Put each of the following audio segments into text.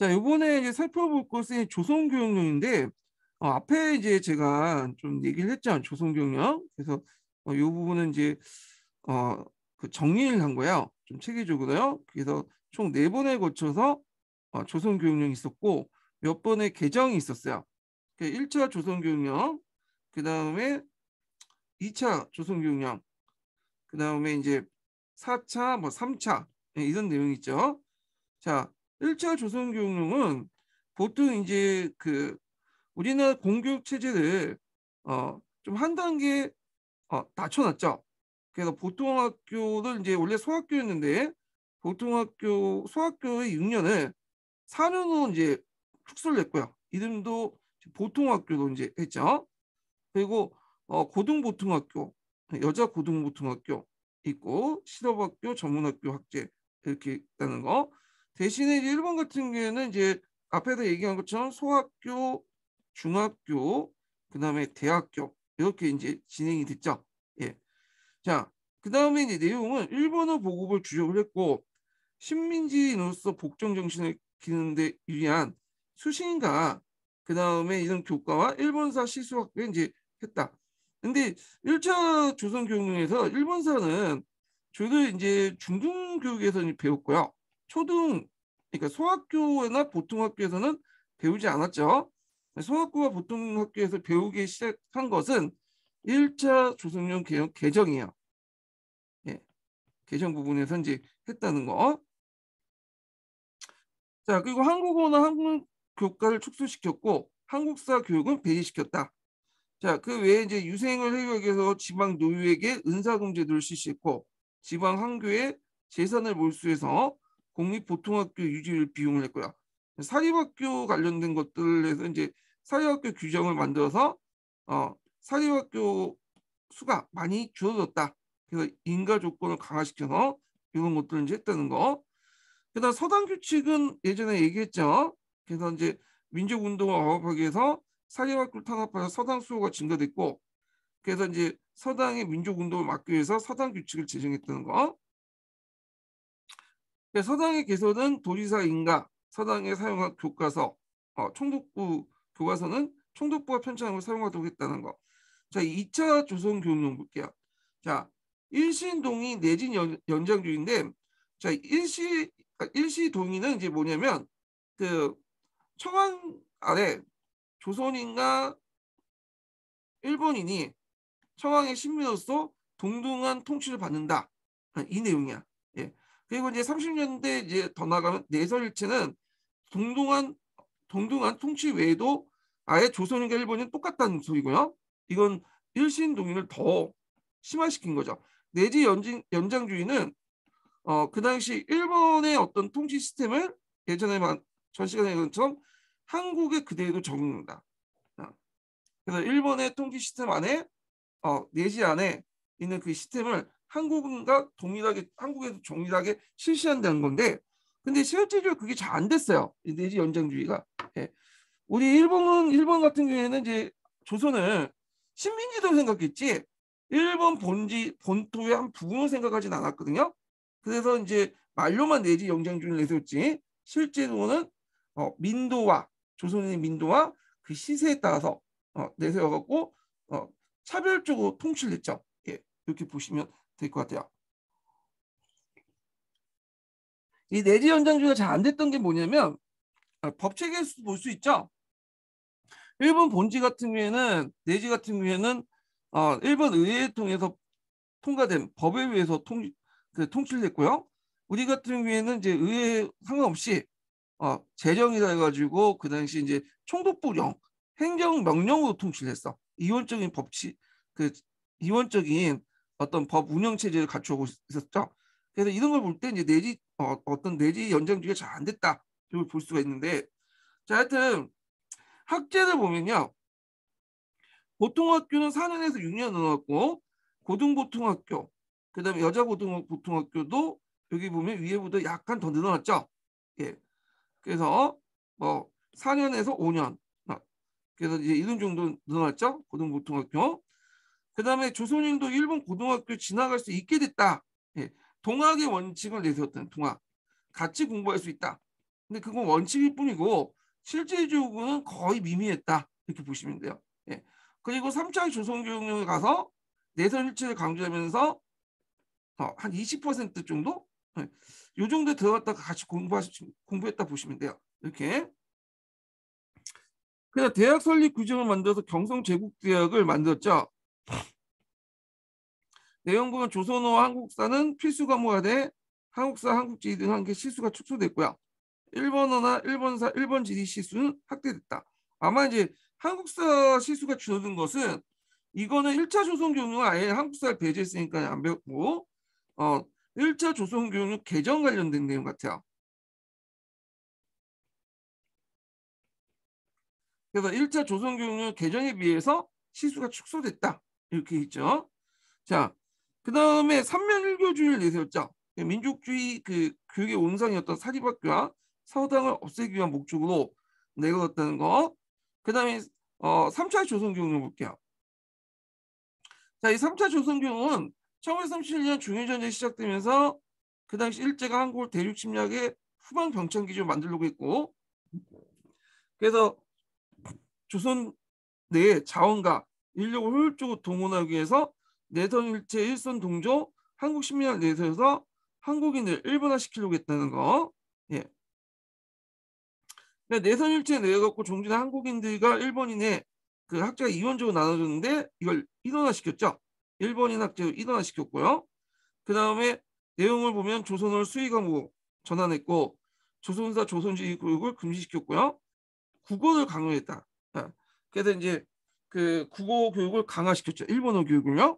자, 요번에 이제 살펴볼 것은 조선교육령인데, 앞에 이제 제가 좀 얘기를 했죠. 조선교육령. 그래서 요 부분은 이제 어, 그 정리를 한 거예요. 좀 체계적으로요. 그래서 총 네 번에 거쳐서 조선교육령이 있었고 몇 번의 개정이 있었어요. 그 1차 조선교육령, 그 다음에 2차 조선교육령, 그 다음에 이제 4차, 뭐 3차 이런 내용이 있죠. 자, 1차 조선교육령은 보통 이제 그 우리나라 공교육 체제를 좀 한 단계 낮춰놨죠. 그래서 보통학교를 이제 원래 소학교였는데 보통학교 소학교의 6년을 4년으로 이제 축소를 했고요. 이름도 보통학교로 이제 했죠. 그리고 고등보통학교, 여자 고등보통학교 있고 실업학교, 전문학교 학제 이렇게 있다는 거. 대신에 이제 일본 같은 경우에는 이제 앞에서 얘기한 것처럼 소학교, 중학교, 그다음에 대학교 이렇게 이제 진행이 됐죠. 예. 자, 그다음에 이제 내용은 일본어 보급을 주력을 했고 식민지로서 복종 정신을 기르는데 유리한 수신과 그다음에 이런 교과와 일본사 시수학교에 이제 했다. 근데 1차 조선교육령에서 일본사는 주로 이제 중등교육에서 배웠고요. 초등 그러니까 소학교나 보통학교에서는 배우지 않았죠. 소학교와 보통학교에서 배우기 시작한 것은 1차 조선령 개정이에요. 예, 개정 부분에서 이제 했다는 거. 자, 그리고 한국어나 한국 교과를 축소시켰고 한국사 교육은 폐지시켰다. 자, 그 외에 이제 유생을 하기 위해서 지방 노유에게 은사금 제도를 실시했고 지방 항교에 재산을 몰수해서 공립보통학교 유지를 비용을 했고요. 사립학교 관련된 것들에서 이제 사립학교 규정을 만들어서 사립학교 수가 많이 줄어들었다. 그래서 인가 조건을 강화시켜서 이런 것들을 이제 했다는 거. 그다음 서당 규칙은 예전에 얘기했죠. 그래서 이제 민족운동을 억압하기 위해서 사립학교를 탄압해서 서당 수요가 증가됐고, 그래서 이제 서당의 민족운동을 막기 위해서 서당 규칙을 제정했다는 거. 서당의 개선은 도지사 인가, 서당에 사용한 교과서, 총독부 교과서는 총독부가 편찬한 걸 사용하도록 했다는 거. 자, 2차 조선교육령 볼게요. 자, 일신동의 내진 연장주의인데, 자, 일시동의는 이제 뭐냐면 그 청왕 아래 조선인과 일본인이 청왕의 신민으로서 동등한 통치를 받는다. 이 내용이야. 예. 그리고 이제 30년대 이제 더 나가면 내설일체는 동등한 통치 외에도 아예 조선인과 일본인 똑같다는 소리고요. 이건 일신 동의를 더 심화시킨 거죠. 내지 연장주의는 그 당시 일본의 어떤 통치 시스템을 예전에만 전 시간에 것처럼 한국에 그대로 적용한다. 그래서 일본의 통치 시스템 안에 내지 안에 있는 그 시스템을 한국과 동일하게 한국에도 동일하게 실시한다는 건데, 근데 실질적으로 그게 잘 안 됐어요. 이 내지 연장주의가. 예. 우리 일본 같은 경우에는 이제 조선을 식민지도 생각했지 일본 본토의 한 부분을 생각하진 않았거든요. 그래서 이제 말로만 내지 연장주의를 내세웠지 실제로는 민도와 조선인의 민도와 그 시세에 따라서 내세워갖고 차별적으로 통치를 했죠. 예, 이렇게 보시면 될 것 같아요. 이 내지 연장주의가 잘 안 됐던 게 뭐냐면 법 체계에서 볼 수 있죠. 일본 본지 같은 경우에는 내지 같은 경우에는 일본 의회를 통해서 통과된 법에 의해서 통치를 했고요. 우리 같은 경우에는 이제 의회 상관없이 재정이라 해가지고 그 당시 이제 총독부령 행정명령으로 통치를 했어. 이원적인 법치 그 이원적인 어떤 법 운영 체제를 갖추고 있었죠. 그래서 이런 걸 볼 때 이제 어떤 내지 연장주의가 잘 안 됐다 이걸 볼 수가 있는데, 자, 하여튼 학제를 보면요. 보통학교는 4년에서 6년 늘어났고 고등보통학교, 그다음에 여자 고등보통학교도 여기 보면 위에보다 약간 더 늘어났죠. 예. 그래서 뭐 4년에서 5년. 그래서 이제 이런 정도 늘어났죠. 고등보통학교. 그다음에 조선인도 일본 고등학교 지나갈 수 있게 됐다. 예. 동학의 원칙을 내세웠던 동학. 같이 공부할 수 있다. 근데 그건 원칙일 뿐이고 실제적으로는 거의 미미했다 이렇게 보시면 돼요. 예. 그리고 3차 조선교육령에 가서 내선 일체를 강조하면서 한 20% 정도? 예. 요 정도에 들어갔다가 같이 공부했다 보시면 돼요. 이렇게. 그냥 대학 설립 규정을 만들어서 경성제국대학을 만들었죠. 내용 보면 조선어와 한국사는 필수 과목화돼 한국사, 한국지리 등 한 개 시수가 축소됐고요. 일본어나 일본사, 일본지리 시수는 확대됐다. 아마 이제 한국사 시수가 줄어든 것은 이거는 1차 조선교육은 아예 한국사를 배제했으니까 안 배웠고 1차 조선교육은 개정 관련된 내용 같아요. 그래서 1차 조선교육은 개정에 비해서 시수가 축소됐다. 이렇게 있죠. 자, 그 다음에 삼면일교주의를 내세웠죠. 민족주의 그 교육의 온상이었던 사립학교와 서당을 없애기 위한 목적으로 내걸었다는 거. 그 다음에 3차 조선교육을 볼게요. 자, 이 3차 조선교육은 1937년 중일전쟁이 시작되면서 그 당시 일제가 한국을 대륙 침략의 후방 병창 기지로 만들려고 했고, 그래서 조선 내 자원과 인력을 효율적으로 동원하기 위해서 내선 일체 일선 동조 한국 식민을 내세워서 한국인을 일본화시키려고 했다는 거. 예. 내선 일체 내갖고 종주된 한국인들과 일본인의 그 학자가 이원적으로 나눠졌는데 이걸 일원화시켰죠. 일본인 학자로 일원화시켰고요. 그 다음에 내용을 보면 조선어를 수의 과목 전환했고 조선사 조선주의 교육을 금지시켰고요. 국어를 강요했다. 그래서 이제 그 국어 교육을 강화시켰죠. 일본어 교육을요.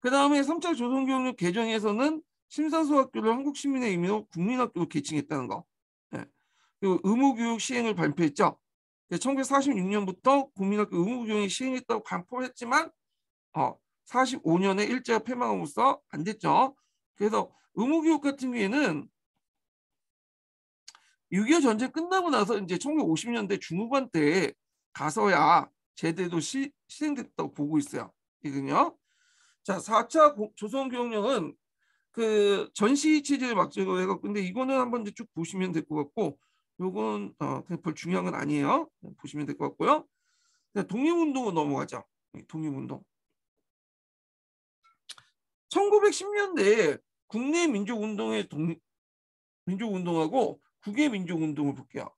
그 다음에 3차 조선교육령 개정에서는 심사수학교를 한국 시민의 의미로 국민학교로 개칭했다는 거. 예. 그리고 의무교육 시행을 발표했죠. 1946년부터 국민학교 의무교육이 시행했다고 반포했지만 45년에 일제가 패망함으로써 안 됐죠. 그래서 의무교육 같은 경우에는 6.25 전쟁 끝나고 나서 이제 1950년대 중후반 때 가서야 제대로 시행됐다고 보고 있어요. 이거요. 자, 4차 조선교육령은 그 전시 체제를 막제로 해갖고 근데 이거는 한번 이제 쭉 보시면 될 것 같고 요건 그냥 별 중요한 건 아니에요. 보시면 될 것 같고요. 독립운동으로 넘어가죠. 독립운동. 1910년대에 국내 민족운동의 민족운동하고 국외 민족운동을 볼게요.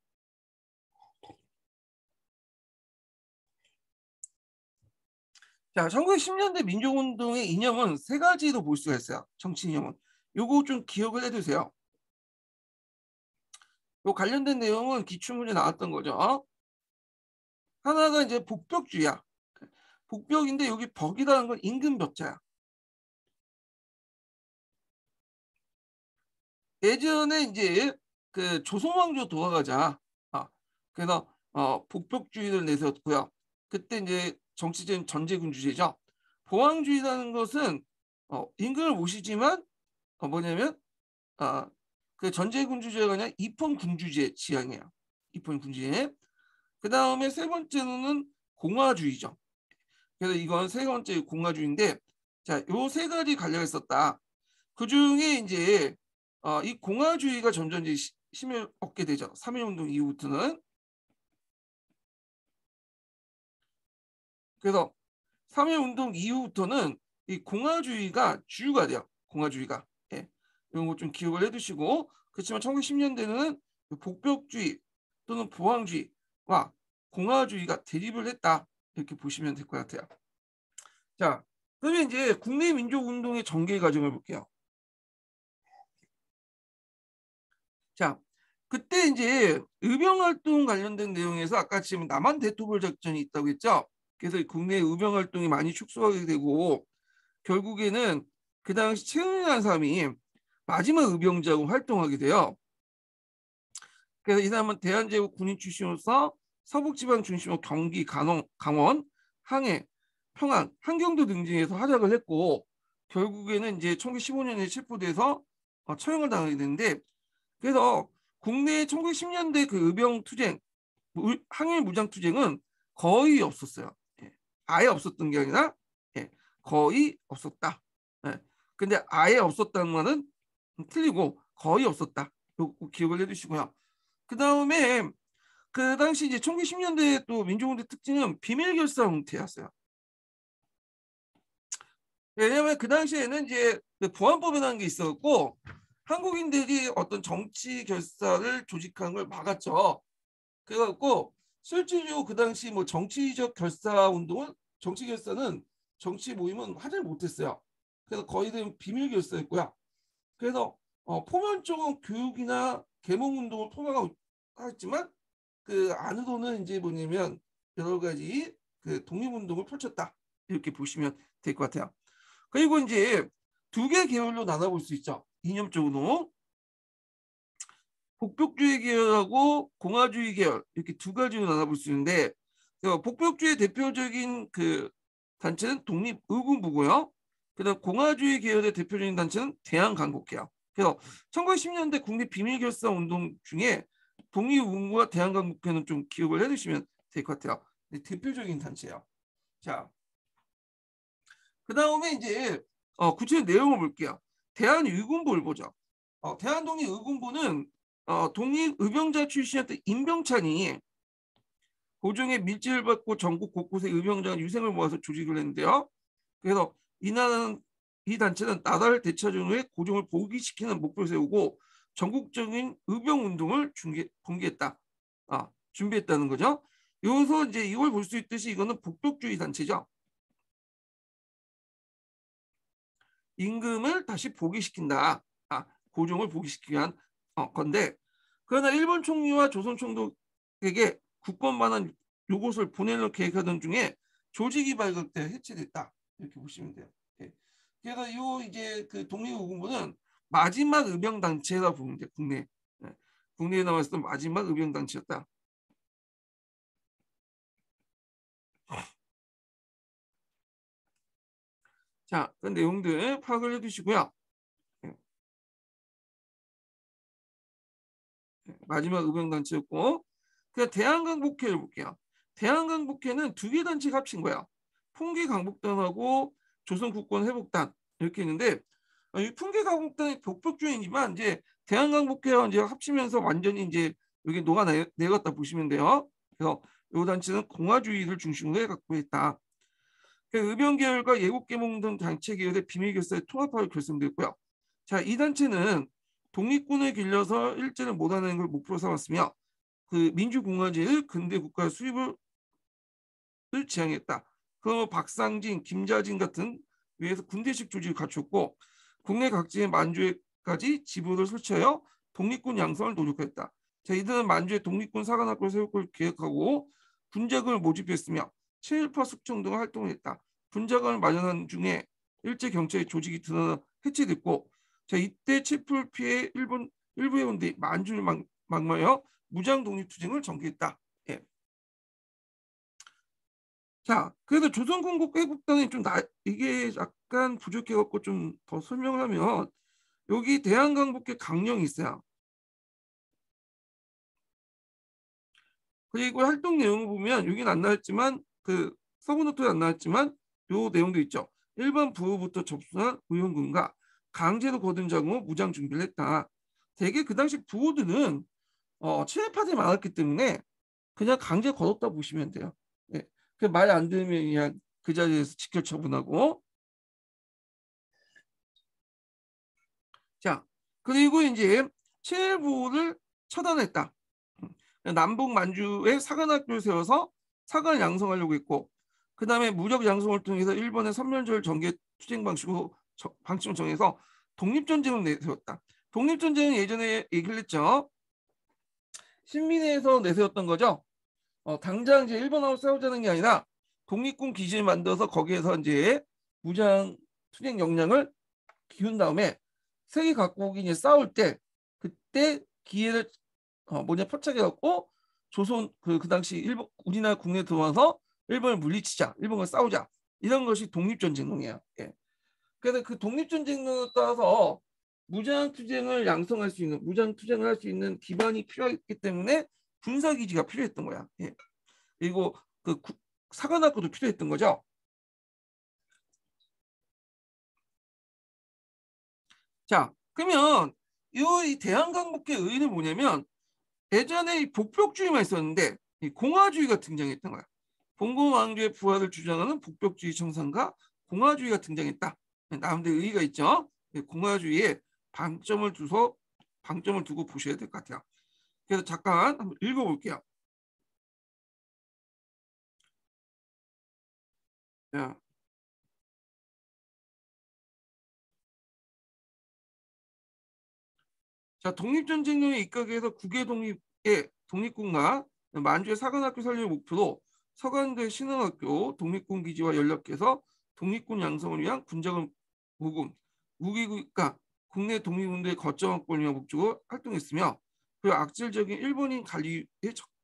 자, 1910년대 민족운동의 이념은 세 가지로 볼 수가 있어요. 정치 이념은. 요거 좀 기억을 해두세요. 요 관련된 내용은 기출문제 나왔던 거죠. 하나가 이제 복벽주의야. 복벽인데 여기 벽이라는 건 임금 벽자야. 예전에 이제 그 조선왕조 돌아가자. 그래서 복벽주의를 내세웠고요. 그때 이제 정치적인 전제군주제죠. 보왕주의라는 것은 임금을 모시지만 뭐냐면 그 전제군주제가 아니라 입헌군주제 지향이에요. 입헌군주제. 그 다음에 세 번째는 공화주의죠. 그래서 이건 세 번째 공화주의인데, 자, 요 세 가지 관련이 있었다. 그 중에 이제 이 공화주의가 점점 이제 힘을 얻게 되죠. 3.1운동 이후부터는. 그래서 3.1운동 이후부터는 이 공화주의가 주류가 돼요. 공화주의가. 예. 이런 거 좀 기억을 해두시고, 그렇지만 1910년대는 복벽주의 또는 보왕주의와 공화주의가 대립을 했다. 이렇게 보시면 될 것 같아요. 자, 그러면 이제 국내 민족운동의 전개 과정을 볼게요. 자, 그때 이제 의병활동 관련된 내용에서 아까 지금 남한 대토벌 작전이 있다고 했죠. 그래서 국내 의병활동이 많이 축소하게 되고 결국에는 그 당시 최은이라는 사람이 마지막 의병자로 활동하게 돼요. 그래서 이 사람은 대한제국 군인 출신으로서 서북지방 중심으로 경기, 강원, 항해, 평안, 한경도 등지에서 활약을 했고 결국에는 이제 1915년에 체포돼서 처형을 당하게 되는데 그래서 국내 1910년대 그 의병 투쟁, 항일 무장 투쟁은 거의 없었어요. 예. 아예 없었던 게 아니라 거의 없었다. 근데 아예 없었다는 말은 틀리고 거의 없었다. 요거 기억을 해두시고요. 그 다음에 그 당시 이제 1910년대 또 민주공대 특징은 비밀 결사 형태였어요. 왜냐하면 그 당시에는 이제 그 보안법이라는 게 있었고 한국인들이 어떤 정치 결사를 조직하는 걸 막았죠. 그래갖고 실질적으로 그 당시 뭐 정치적 결사 운동은 정치 결사는 정치 모임은 하지 못했어요. 그래서 거의는 비밀 결사였고요. 그래서 포괄적인 교육이나 계몽 운동을 포괄하고 했지만 그 안으로는 이제 뭐냐면 여러 가지 그 독립운동을 펼쳤다 이렇게 보시면 될 것 같아요. 그리고 이제 두 개 계열로 나눠볼 수 있죠. 이념적으로 복벽주의 계열하고 공화주의 계열 이렇게 두 가지로 나눠볼 수 있는데 복벽주의 대표적인 그 단체는 독립의군부고요. 그다음 공화주의 계열의 대표적인 단체는 대한강국회요. 그래서 1910년대 국내 비밀결사 운동 중에 독립의군부와 대한강국회는 좀 기억을 해두시면 될 것 같아요. 대표적인 단체예요. 자, 그 다음에 이제 구체적 내용을 볼게요. 대한의군부를 보죠. 대한독립의군부는 독립의병자 출신이었던 임병찬이 고종의 밀지를 받고 전국 곳곳에 의병자 유생을 모아서 조직을 했는데요. 그래서 이 단체는 나라를 되찾은 후에 고종을 복위시키는 목표를 세우고 전국적인 의병 운동을 공개했다. 준비했다는 거죠. 여기서 이제 이걸 볼 수 있듯이 이거는 복덕주의 단체죠. 임금을 다시 복위시킨다. 고종을 복위시키기 위한 건데 그러나 일본 총리와 조선 총독에게 국권만한 요것을 보내는 계획하던 중에 조직이 발각돼 해체됐다. 이렇게 보시면 돼요. 네. 그래서 요 이제 그 독립의군부는 마지막 의병단체라 보면 돼요. 국내에 나왔던 마지막 의병단체였다. 자, 그 내용들 파악을 해두시고요. 마지막 의병단체였고 그 대한강복회를 볼게요. 대한강복회는 두 개 단체가 합친 거야. 풍계강복단하고 조선국권회복단 이렇게 있는데 이 풍계강복단이 복벽주의이지만 이제 대한강복회와 이제 합치면서 완전히 이제 여기 녹아내렸다 보시면 돼요. 그래서 이 단체는 공화주의를 중심으로 갖고 있다. 의병계열과 예국계몽 등 단체 계열의 비밀결사의 통합하여 결성되었고요. 자, 이 단체는 독립군을 길러서 일제를 못하는 걸 목표로 삼았으며 그 민주공화제의 근대 국가 수립을 지향했다. 그 박상진, 김자진 같은 위에서 군대식 조직을 갖췄고 국내 각지의 만주에까지 지부를 설치하여 독립군 양성을 노력했다. 자, 이들은 만주에 독립군 사관학교를 세울 걸 계획하고 군자금을 모집했으며 체일파 숙청 등을 활동을 했다. 군자금을 마련한 중에 일제 경찰의 조직이 드러나 해체됐고 자, 이때 체포를 피해 일부 해운대 만주를 막마여 무장 독립투쟁을 전개했다. 예. 자, 그래서 조선군국 회국단이 이게 약간 부족해갖고 좀 더 설명을 하면 여기 대한강복회 강령이 있어요. 그리고 활동 내용을 보면 여기는 안 나왔지만 그 서브노트에 안 나왔지만 요 내용도 있죠. 일반 부호부터 접수한 의원군과 강제로 거둔 자금으로 무장 준비를 했다. 대개 그 당시 부호들은 친일파들이 많았기 때문에 그냥 강제 거뒀다 보시면 돼요. 예. 말 안 들으면 그냥 그 자리에서 직결 처분하고. 자, 그리고 이제 친일부를 처단했다. 남북 만주에 사관학교를 세워서 사관을 양성하려고 했고 그 다음에 무력 양성을 통해서 일본의 선멸절 전개 투쟁 방식으로 방침을 정해서 독립전쟁을 내세웠다. 독립전쟁은 예전에 얘기를 했죠. 신민회에서 내세웠던 거죠. 당장 이제 일본하고 싸우자는 게 아니라 독립군 기지를 만들어서 거기에서 이제 무장 투쟁 역량을 기운 다음에 세계 각국이 이제 싸울 때 그때 기회를 포착해 갖고 조선 그 당시 일본 우리나라 국내에 들어와서 일본을 물리치자, 일본과 싸우자 이런 것이 독립전쟁론이에요. 예. 그래서 그 독립전쟁론에 따라서 무장 투쟁을 양성할 수 있는 무장 투쟁을 할 수 있는 기반이 필요했기 때문에 군사 기지가 필요했던 거야. 예. 그리고 그 사관학교도 필요했던 거죠. 자, 그러면 이 대한강복회 의의는 뭐냐면 예전에 이 복벽주의만 있었는데 이 공화주의가 등장했던 거야. 봉건 왕조의 부활을 주장하는 복벽주의 정상과 공화주의가 등장했다. 나름대로 의의가 있죠. 공화주의에 방점을 두고 보셔야 될 것 같아요. 그래서 잠깐 한번 읽어볼게요. 자, 독립전쟁령에 입각해서 국외 독립의 독립군과 만주의 사관학교 설립을 목표로 서강대 신흥학교 독립군 기지와 연락해서 독립군 양성을 위한 군자금 모금, 무기국가 국내 독립운동의 거점 확보를 위한 목적으로 활동했으며 그 악질적인 일본인 관리의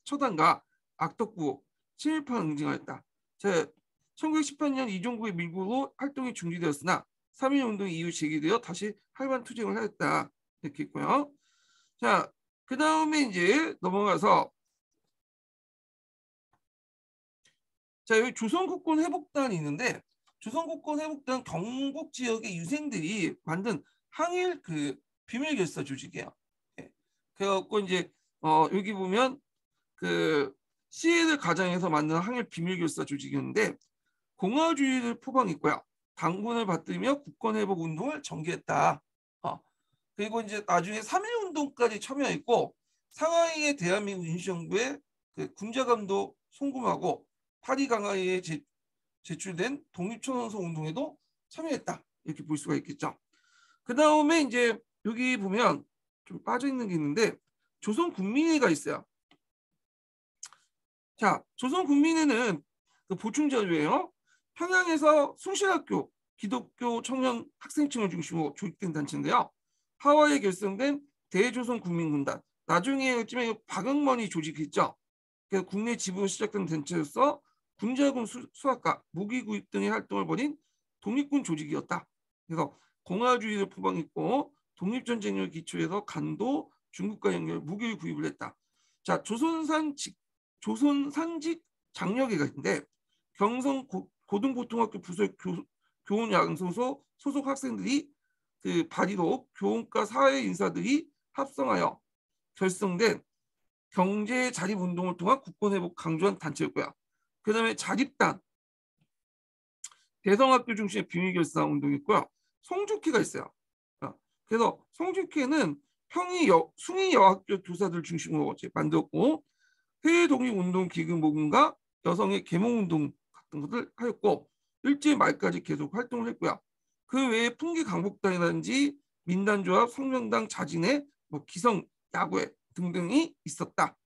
처단과 악덕부 친일파 응징하였다. 1918년 이종국의 밀고로 활동이 중지되었으나 3.1운동 이후 재개되어 다시 활발 투쟁을 하였다. 이렇게 있고요. 자, 그 다음에 이제 넘어가서 자, 여기 조선국군 회복단이 있는데 조선국군 회복단 경북 지역의 유생들이 만든 항일 그 비밀결사 조직이에요. 예. 그래갖고 이제 여기 보면 그 시해를 가장해서 만든 항일 비밀결사 조직이었는데 공화주의를 포방했고요. 당군을 받들며 국권회복 운동을 전개했다. 그리고 이제 나중에 3.1 운동까지 참여했고 상하이의 대한민국 임시정부의 그 군자감도 송금하고 파리 강화에 제출된 독립천원서 운동에도 참여했다. 이렇게 볼 수가 있겠죠. 그 다음에 이제 여기 보면 좀 빠져 있는 게 있는데 조선국민회가 있어요. 자, 조선국민회는 그 보충자료예요. 평양에서 숭실학교 기독교 청년 학생층을 중심으로 조직된 단체인데요. 하와이에 결성된 대조선국민군단. 나중에 요즘에 박응먼이 조직했죠. 그래서 국내 지부로 시작된 단체로서 군자군 수학과 무기 구입 등의 활동을 벌인 독립군 조직이었다. 그래서 공화주의를 포방했고 독립전쟁을 기초해서 간도 중국과 연결 무기를 구입을 했다. 자, 조선산직 장려계가 있는데 경성 고등보통학교 부설 교원 양성소 소속 학생들이 그 발의로 교원과 사회 인사들이 합성하여 결성된 경제 자립 운동을 통한 국권 회복 강조한 단체였고요. 그 다음에 자립단 대성학교 중심의 비밀결사 운동이 있고요. 송죽회가 있어요. 그래서 송죽회는 숭이 여학교 교사들 중심으로 만들었고 해외 독립운동 기금 모금과 여성의 계몽운동 같은 것을 하였고 일제 말까지 계속 활동을 했고요. 그 외에 풍기 강복단이라든지 민단조합, 성명당, 자진회, 기성 야구회 등등이 있었다.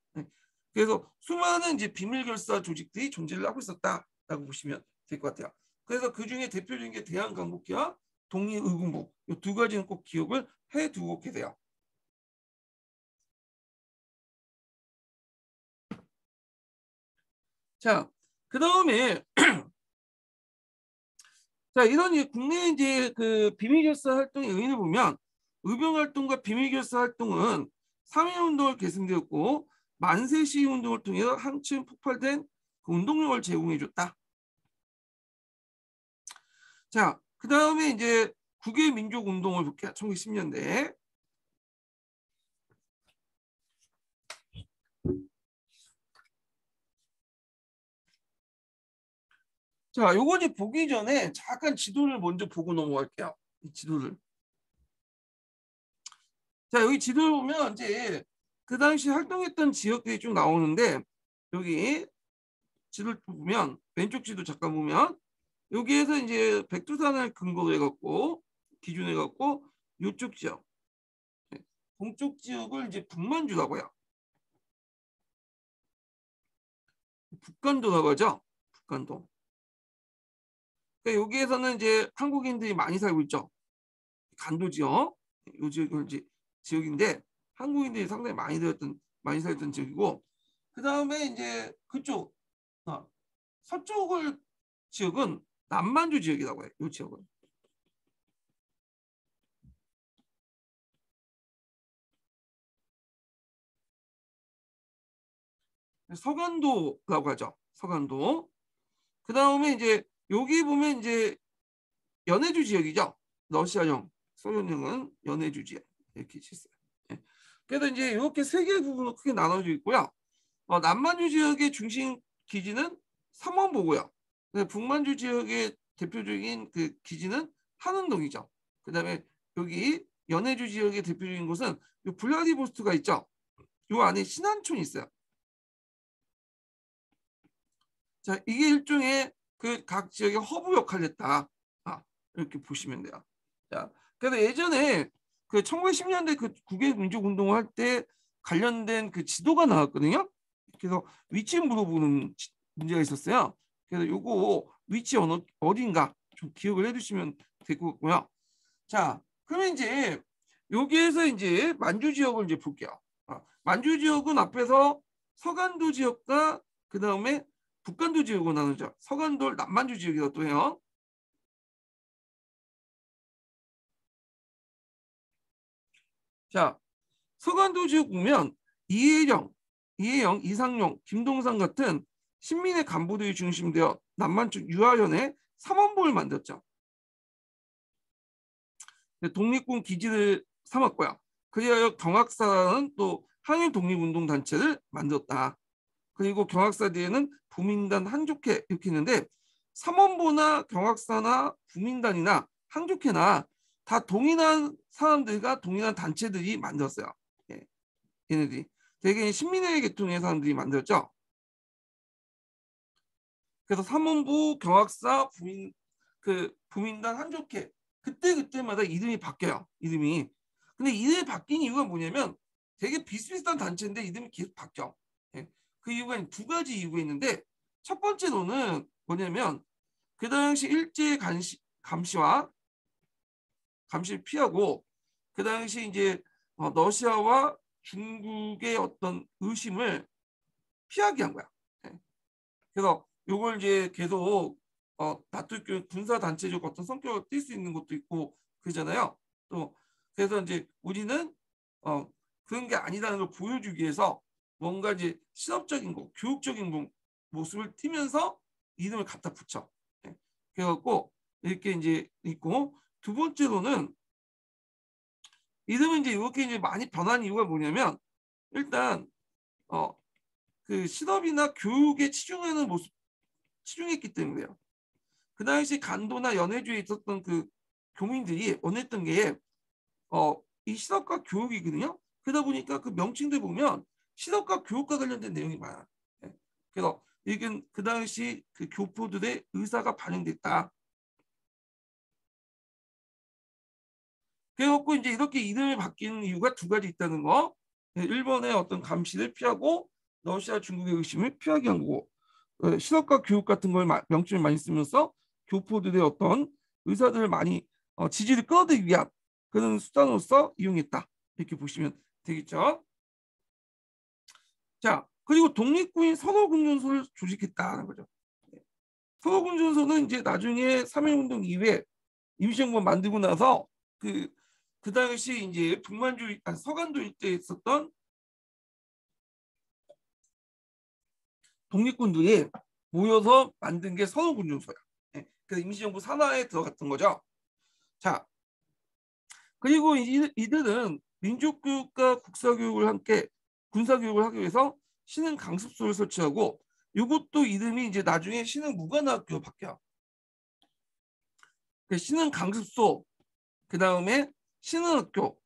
그래서 수많은 이제 비밀결사 조직들이 존재를 하고 있었다라고 보시면 될 것 같아요. 그래서 그 중에 대표적인 게 대한강복회와 독립의군부 이 두 가지는 꼭 기억을 해두고 계세요. 자, 그 다음에 자, 이런 국내 이제 그 비밀결사 활동의 의의를 보면 의병 활동과 비밀결사 활동은 3.1 운동을 계승되었고 만세 시위 운동을 통해 한층 폭발된 그 운동력을 제공해줬다. 자, 그 다음에 이제 국외 민족 운동을 볼게요. 1910년대. 자, 요거 이제 보기 전에 잠깐 지도를 먼저 보고 넘어갈게요. 이 지도를. 자, 여기 지도를 보면 이제 그 당시 활동했던 지역들이 좀 나오는데 여기 지도를 보면 왼쪽 지도 잠깐 보면 여기에서 이제 백두산을 근거로 해갖고 기준해갖고 이쪽 지역 동쪽 지역을 이제 북만주라고요. 북간도라고 하죠. 북간도. 그러니까 여기에서는 이제 한국인들이 많이 살고 있죠. 간도 지역, 이 지역은 이제 지역인데 한국인들이 상당히 많이 살던 지역이고 그 다음에 이제 그쪽 서쪽을 지역은 남만주 지역이라고 해요. 이 지역은. 서간도라고 하죠. 서간도. 그 다음에 이제 여기 보면 이제 연해주 지역이죠. 러시아형, 소련형은 연해주 지역. 이렇게 있어요. 예. 그래서 이제 이렇게 세 개의 부분으로 크게 나눠져 있고요. 남만주 지역의 중심 기지는 삼원보고요. 북만주 지역의 대표적인 그 기지는 한흥동이죠. 그다음에 여기 연해주 지역의 대표적인 곳은 요 블라디보스토크가 있죠. 요 안에 신안촌이 있어요. 자, 이게 일종의 그 각 지역의 허브 역할을 했다. 이렇게 보시면 돼요. 자, 그래서 예전에 그 1910년대 그 국외 민족 운동을 할 때 관련된 그 지도가 나왔거든요. 그래서 위치 물어보는 문제가 있었어요. 그래서 요거 위치 어딘가 좀 기억을 해두시면 될 것 같고요. 자, 그러면 이제 여기에서 이제 만주 지역을 이제 볼게요. 만주 지역은 앞에서 서간도 지역과 그 다음에 북간도 지역으로 나누죠. 서간도를 남만주 지역이라고 또 해요. 자, 서간도 지역 보면 이혜영, 이상용, 김동상 같은 신민의 간부들이 중심되어 남만쪽 유아현의 삼원보를 만들었죠. 독립군 기지를 삼았고요. 그리하여 경학사는 또 항일 독립운동 단체를 만들었다. 그리고 경학사 뒤에는 부민단 한족회 이렇게 있는데 삼원보나 경학사나 부민단이나 한족회나 다 동일한 사람들과 동일한 단체들이 만들었어요. 예, 얘네들이 대개 신민회 계통의 사람들이 만들었죠. 그래서 삼원부, 경학사, 부민단, 한족회 그때마다 이름이 바뀌어요. 이름이. 근데 이름이 바뀐 이유가 뭐냐면 되게 비슷비슷한 단체인데 이름이 계속 바뀌어. 예. 그 이유가 두 가지 이유가 있는데 첫 번째로는 뭐냐면 그 당시 일제 감시를 피하고 그 당시 이제 러시아와 중국의 어떤 의심을 피하게 한 거야. 예. 그래서 요걸 이제 계속 다툴 군사 단체적 어떤 성격을 띌 수 있는 것도 있고 그러잖아요. 또 그래서 이제 우리는 그런 게 아니라는 걸 보여주기 위해서 뭔가 이제 실업적인 거, 교육적인 모습을 띠면서 이름을 갖다 붙여. 예. 그래갖고 이렇게 이제 있고 두 번째로는 이름은 이제 이렇게 이제 많이 변한 이유가 뭐냐면 일단 그 실업이나 교육에 치중했기 때문에요. 그 당시 간도나 연해주에 있었던 그 교민들이 원했던 게 이 실업과 교육이거든요. 그러다 보니까 그 명칭들 보면 실업과 교육과 관련된 내용이 많아. 예. 그래서 이건 그 당시 그 교포들의 의사가 반영됐다. 그래갖고 이제 이렇게 이름이 바뀌는 이유가 두 가지 있다는 거. 예, 일본의 어떤 감시를 피하고 러시아, 중국의 의심을 피하게 한 거고 실업과 교육 같은 걸 명칭을 많이 쓰면서 교포들의 어떤 의사들을 많이 지지를 끌어들이기 위한 그런 수단으로서 이용했다. 이렇게 보시면 되겠죠. 자, 그리고 독립군인 선호군전소를 조직했다는 거죠. 선호군전소는 이제 나중에 3.1운동 이후에 임시정부 만들고 나서 그 당시 이제 서간도 일대에 있었던 독립군들이 모여서 만든 게 선호군전소야. 그래서 임시정부 산하에 들어갔던 거죠. 자, 그리고 이들은 민족교육과 국사교육을 함께 군사교육을 하기 위해서 신흥 강습소를 설치하고 이것도 이름이 이제 나중에 신흥 무관학교로 바뀌어. 신흥 강습소, 그 다음에 신흥학교,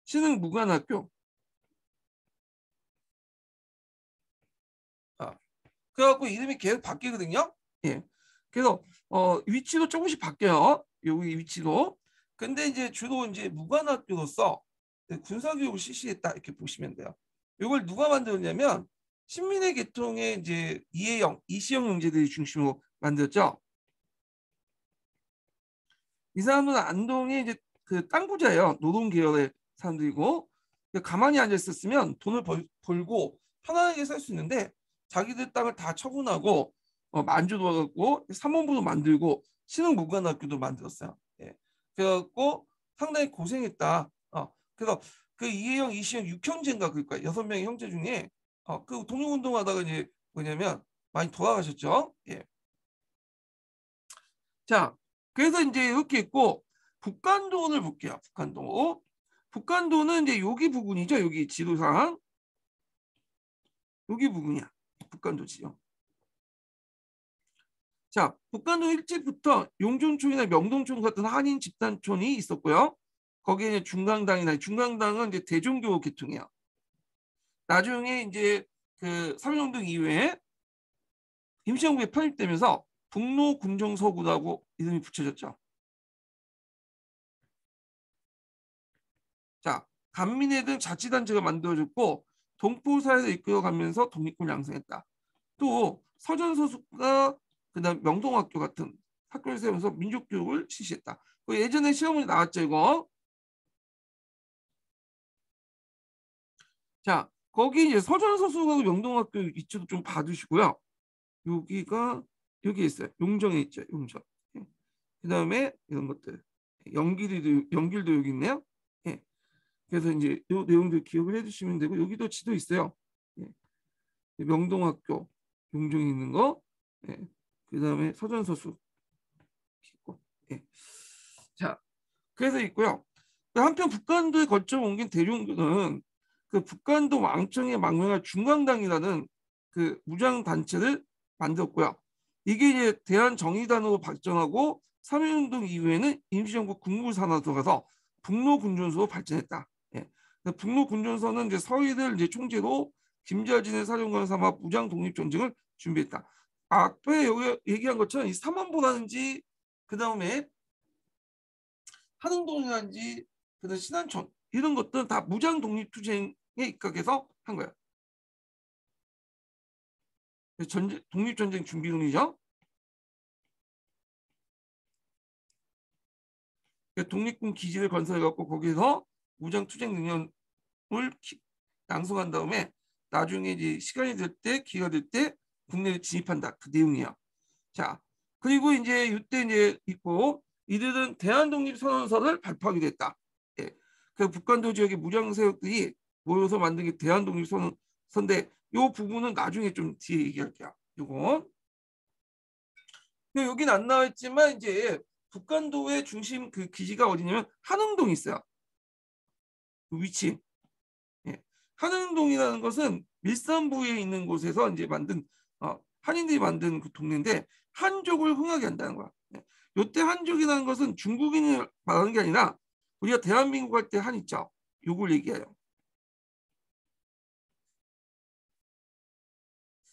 신흥 무관학교. 그래갖고 이름이 계속 바뀌거든요. 예. 그래서 위치도 조금씩 바뀌어요. 여기 위치도. 근데 이제 주로 이제 무관학교로서 군사교육을 실시했다 이렇게 보시면 돼요. 이걸 누가 만들었냐면 신민의 계통의 이제 이시영 형제들이 중심으로 만들었죠. 이 사람은 안동의 이제 그 땅 부자예요. 노동 계열의 사람들이고 가만히 앉아 있었으면 돈을 벌고 편안하게 살 수 있는데 자기들 땅을 다 처분하고 만주도 하고 삼원부도 만들고 신흥무관학교도 만들었어요. 예. 그래갖고 상당히 고생했다. 그래서 그 이혜영, 이시영 6형제인가 그럴까 6명의 형제 중에 그 독립운동하다가 이제 뭐냐면 많이 돌아가셨죠. 예. 자, 그래서 이제 이렇게 있고 북한도를 볼게요. 북한도. 북한도는 이제 여기 부분이죠. 여기 지도상. 여기 부분이야. 북한도 지역. 자, 북한도 일찍부터 용종촌이나 명동촌 같은 한인 집단촌이 있었고요. 거기에 이제 중강당은 이제 대종교 계통이에요. 나중에 이제 그 삼용동 이후에 임시정부에 편입되면서 북로군정서구라고 이름이 붙여졌죠. 자, 간민회 등 자치단체가 만들어졌고 동포사회를 이끌어가면서 독립군을 양성했다. 또 서전서숙과 그다음 명동학교 같은 학교를 세우면서 민족교육을 실시했다. 예전에 시험을 나왔죠 이거. 자, 거기 이제 서전서숙하고 명동학교 위치도 좀 봐주시고요. 여기가 여기 있어요. 용정에 있죠. 용정. 예. 그다음에 이런 것들 연길도 여기 있네요. 예. 그래서 이제 이 내용들 기억을 해주시면 되고 여기도 지도 있어요. 예. 명동학교 용정에 있는 거. 예. 그다음에 서전서수 있고. 예. 자, 그래서 있고요. 한편 북한도에 거쳐 옮긴 대종교는 그 북한도 왕청에 망명한 중강당이라는 그 무장 단체를 만들었고요. 이게 이제 대한정의단으로 발전하고 3.1운동 이후에는 임시정부 국무산하로 들어가서 북로군전소로 발전했다. 예. 북로군전소는 이제 서희를 이제 총재로 김자진을 사령관 삼아 무장 독립전쟁을 준비했다. 앞에 여기 얘기한 것처럼 이 삼원보라든지 그 다음에 한흥동이라든지 그다음 신안촌 이런 것들은 다 무장 독립투쟁에 입각해서 한 거예요. 독립전쟁 준비군이죠. 독립군 기지를 건설해갖고 거기서 무장투쟁 능력을 양성한 다음에 나중에 이제 시간이 될 때 기회가 될 때 국내에 진입한다. 그 내용이에요. 자, 그리고 이제 이때 이제 있고 이들은 대한독립선언서를 발표하게 됐다. 예. 그 북한도 지역의 무장 세력들이 모여서 만든 게 대한독립선언서인데 이 부분은 나중에 좀 뒤에 얘기할게요. 이거 여기는 안 나와 있지만 이제 북한도의 중심 그 기지가 어디냐면 한흥동이 있어요. 그 위치. 예. 한흥동이라는 것은 밀산부에 있는 곳에서 이제 만든 한인들이 만든 그 동네인데 한족을 흥하게 한다는 거야. 예. 요때 한족이라는 것은 중국인을 말하는 게 아니라 우리가 대한민국 할 때 한 있죠. 요걸 얘기해요.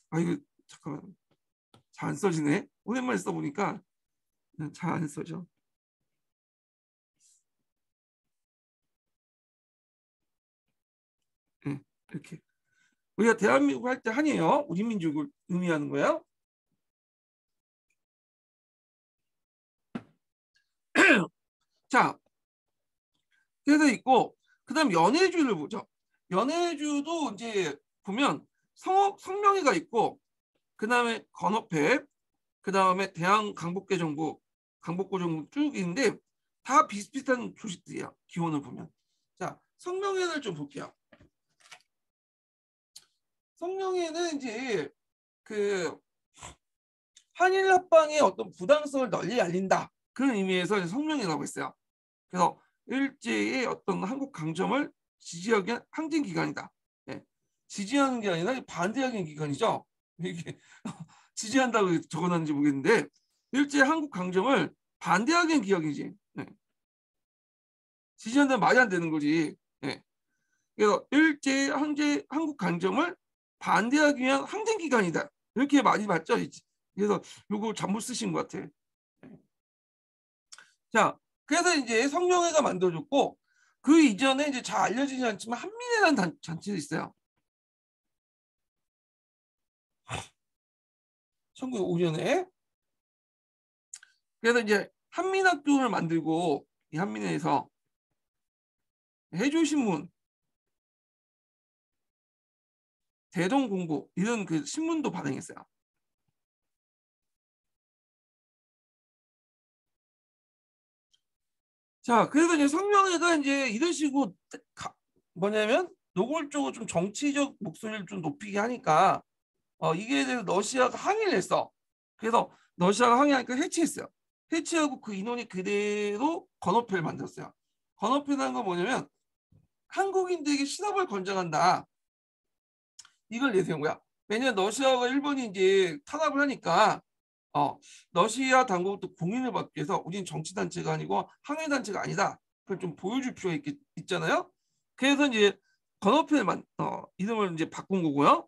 아 이거 잠깐만 잘 안 써지네. 오랜만에 써보니까 잘 안 써져. 예, 이렇게 우리가 대한민국 할 때 한이에요. 우리 민족을 의미하는 거예요. 자, 그래서 있고 그다음 연해주를 보죠. 연해주도 이제 보면 성명회가 있고 그다음에 건업회 그다음에 대한 강북고 정부 쭉 있는데 다 비슷비슷한 조직들이에요. 기원을 보면. 자, 성명회를 좀 볼게요. 성명회는 이제 그 한일 합방의 어떤 부당성을 널리 알린다. 그런 의미에서 성명회라고 했어요. 그래서 일제의 어떤 한국 강점을 지지하기 위한 항쟁 기간이다. 예. 지지하는 게 아니라 반대하는 기간이죠. 이게 지지한다고 적어놨는지 모르겠는데 일제 한국 강점을 반대하기 위한 기간이지. 예. 지지한다면 말이 안 되는 거지. 예. 그래서 일제 한국 강점을 반대하기 위한 항쟁 기간이다. 이렇게 많이 봤죠. 그래서 요거 잘못 쓰신 것 같아. 자, 그래서 이제 성명회가 만들어졌고 그 이전에 이제 잘 알려지지 않지만 한민회라는 단체도 있어요. 1905년에. 그래서 이제 한민학교를 만들고 이 한민회에서 해조신문, 대동공보 이런 그 신문도 발행했어요. 자, 그래서 이제 성명회가 이제 이런 식으로 뭐냐면 노골적으로 좀 정치적 목소리를 좀 높이게 하니까 이게 대해서 러시아가 항의를 했어. 그래서 러시아가 항의하니까 해체했어요. 해체하고 그 인원이 그대로 건어회를 만들었어요. 건어회라는 건 뭐냐면 한국인들에게 신업을 권장한다. 이걸 내세운 거야. 왜냐면 러시아와 일본이 이제 탄압을 하니까 러시아 당국부터 공인을 받기 위해서 우리는 정치단체가 아니고 항해단체가 아니다. 그걸 좀 보여줄 필요가 있잖아요. 그래서 이제 건어회를 이름을 이제 바꾼 거고요.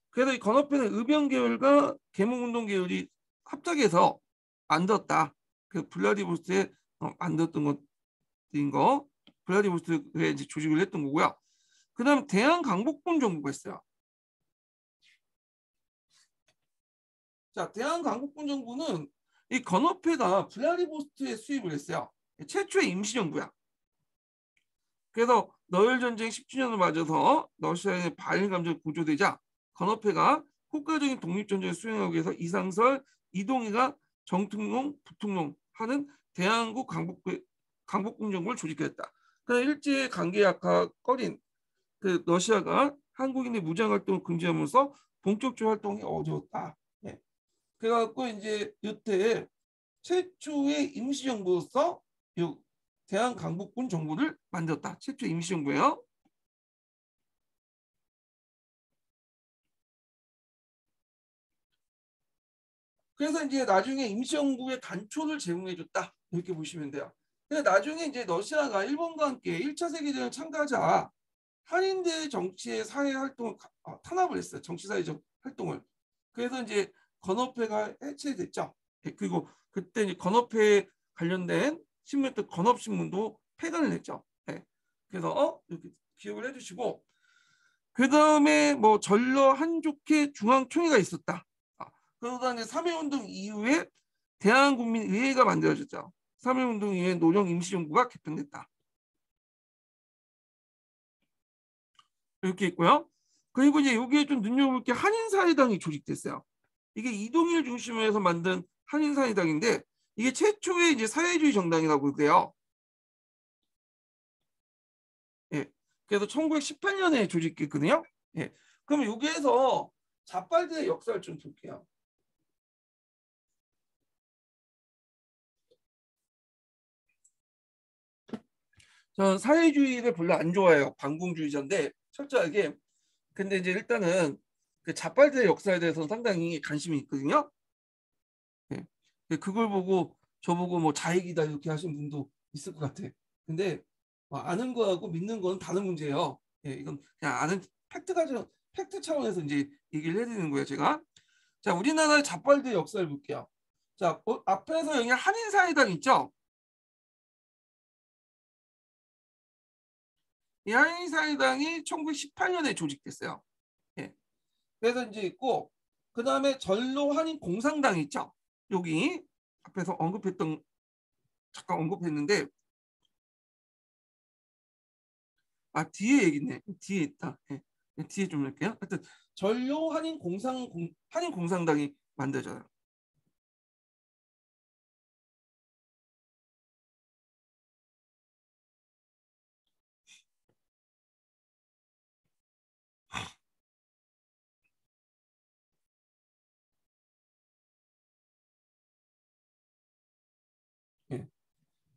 그래서 이 건어회는 의병계열과 계몽운동 계열이 합작해서 만들었다. 그 블라디보스토크에 만들었던 것인 거. 블라디보스토크에 이제 조직을 했던 거고요. 그다음 대한강복군 정부가 있어요. 자, 대한강복군 정부는 이 건어회가 블라디보스토크에 수입을 했어요. 최초의 임시정부야. 그래서 러일 전쟁 10주년을 맞아서 러시아의 반일 감정이 고조되자 건어회가 국가적인 독립전쟁을 수행하기 위해서 이상설, 이동희가 정특농, 부특농 하는 대한민국 강복군 정부를 조직했다. 그러니까 일제 관계 약화 꺼린 그 러시아가 한국인의 무장 활동을 금지하면서 본격적 활동이 어려웠다. 네. 그래갖고 이제 이때 최초의 임시정부로서 대한강복군 정부를 만들었다. 최초 임시정부예요. 그래서 이제 나중에 임시정부의 단초를 제공해줬다. 이렇게 보시면 돼요. 근데 나중에 이제 러시아가 일본과 함께 1차 세계대전을 참가하자 한인대 정치의 사회 활동을 탄압을 했어요. 정치 사회적 활동을. 그래서 이제 건어회가 해체됐죠. 그리고 그때 이제 건어회 관련된 신문했던 건업신문도 폐간을 했죠. 네. 그래서 이렇게 기억을 해주시고 그 다음에 뭐 전러 한족회 중앙총회가 있었다. 그러다 이제 3.1운동 이후에 대한국민의회가 만들어졌죠. 3.1운동 이후에 노령 임시정부가 개편됐다. 이렇게 있고요. 그리고 이제 여기에 좀 눈여겨볼 게 한인사회당이 조직됐어요. 이게 이동일 중심으로 해서 만든 한인사회당인데 이게 최초의 이제 사회주의 정당이라고 그래요. 예. 그래서 1918년에 조직됐거든요. 예. 그럼 여기에서 자빨들의 역사를 좀 볼게요. 저는 사회주의를 별로 안 좋아해요. 반공주의자인데 철저하게. 근데 이제 일단은 그 자빨들의 역사에 대해서는 상당히 관심이 있거든요. 예. 그걸 보고 저보고 뭐 자익이다 이렇게 하신 분도 있을 것 같아. 근데 아는 거하고 믿는 건 다른 문제예요. 예, 이건 그냥 아는 팩트 차원에서 이제 얘기를 해드리는 거예요, 제가. 자, 우리나라의 자빨들 역사를 볼게요. 자, 앞에서 여기 한인사회당 있죠? 이 한인사회당이 1918년에 조직됐어요. 예. 그래서 이제 있고, 그 다음에 전로 한인공산당 있죠? 여기 앞에서 잠깐 언급했는데, 뒤에 얘기네. 뒤에 있다. 예. 뒤에 좀 할게요. 하여튼 전로 한인공산당이 만들어져요. 예.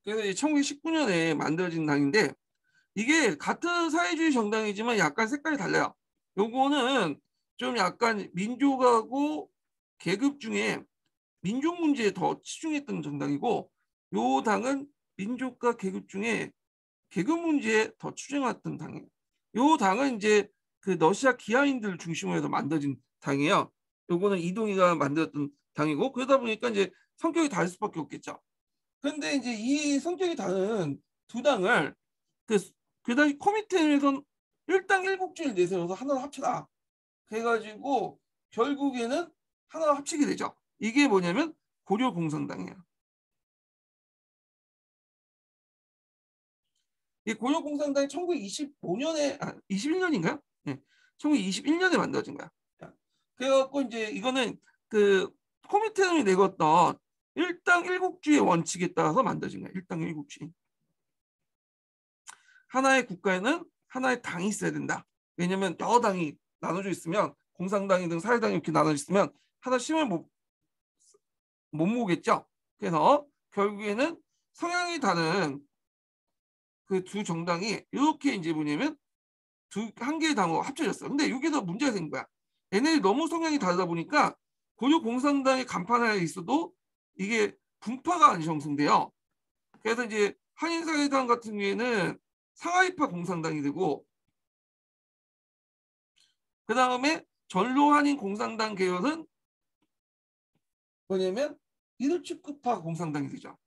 그래서 이제 1919년에 만들어진 당인데 이게 같은 사회주의 정당이지만 약간 색깔이 달라요. 요거는 좀 약간 민족하고 계급 중에 민족 문제에 더 치중했던 정당이고 요 당은 민족과 계급 중에 계급 문제에 더 치중했던 당이에요. 요 당은 이제 그 러시아 기하인들 중심으로 해서 만들어진 당이에요. 요거는 이동희가 만들었던 당이고 그러다 보니까 이제 성격이 다를 수밖에 없겠죠. 그런데 이제 이 성격이 다른 두 당을 그, 그 당시 코미테에선 일당 일국주의를 내세워서 하나로 합쳐라. 그래가지고 결국에는 하나로 합치게 되죠. 이게 뭐냐면 고려공산당이에요. 이 고려공산당이 1925년에 21년인가요? 네. 1921년에 만들어진 거야. 그래갖고 이제 이거는 그 코미테론이 내걸었던 일당 일국주의 원칙에 따라서 만들어진 거야. 일당 일국주의. 하나의 국가에는 하나의 당이 있어야 된다. 왜냐면 여러 당이 나눠져 있으면 공산당이든 사회당이 이렇게 나눠져 있으면 하나 힘을 못 모으겠죠. 그래서 결국에는 성향이 다른 그 두 정당이 이렇게 이제 뭐냐면 한 개의 당으로 합쳐졌어. 근데 여기서 문제가 생긴 거야. 얘네들이 너무 성향이 다르다 보니까 고려 공산당의 간판하에 있어도 이게 분파가 안 형성돼요. 그래서 이제 한인사회당 같은 경우에는 상하이파 공산당이 되고, 그 다음에 전로한인 공산당 계열은 뭐냐면 이르축구파 공산당이 되죠.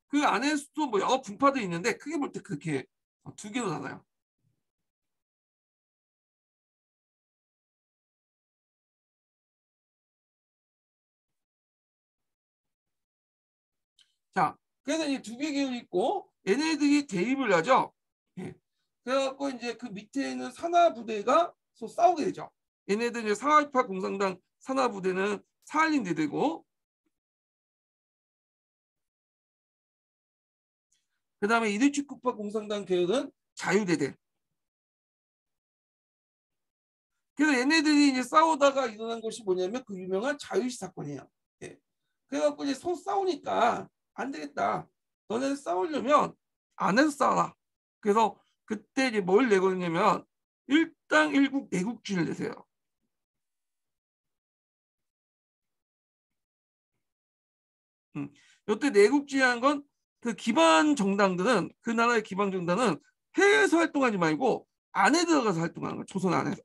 그 안에서도 뭐 여러 분파도 있는데 크게 볼 때 그렇게 두 개로 나눠요. 자, 그래서 이제 두 개 계열이 있고 얘네들이 대립을 하죠. 예. 그래갖고 이제 그 밑에 있는 산하 부대가 서로 싸우게 되죠. 얘네들 이제 상하이파 공산당 산하 부대는 사할린대 되고, 그 다음에 이르축구파 공산당 계열은 자유대대. 그래서 얘네들이 이제 싸우다가 일어난 것이 뭐냐면 그 유명한 자유시 사건이에요. 예. 그래갖고 이제 서로 싸우니까 안 되겠다. 너네 싸우려면 안에서 싸워라. 그래서 그때 이제 뭘 내거냐면 일당 일국 내국주의를 내세요. 이때 내국주의한 건 그 기반 정당들은, 그 나라의 기반 정당은 해외에서 활동하지 말고 안에 들어가서 활동하는 거예요. 조선 안에서.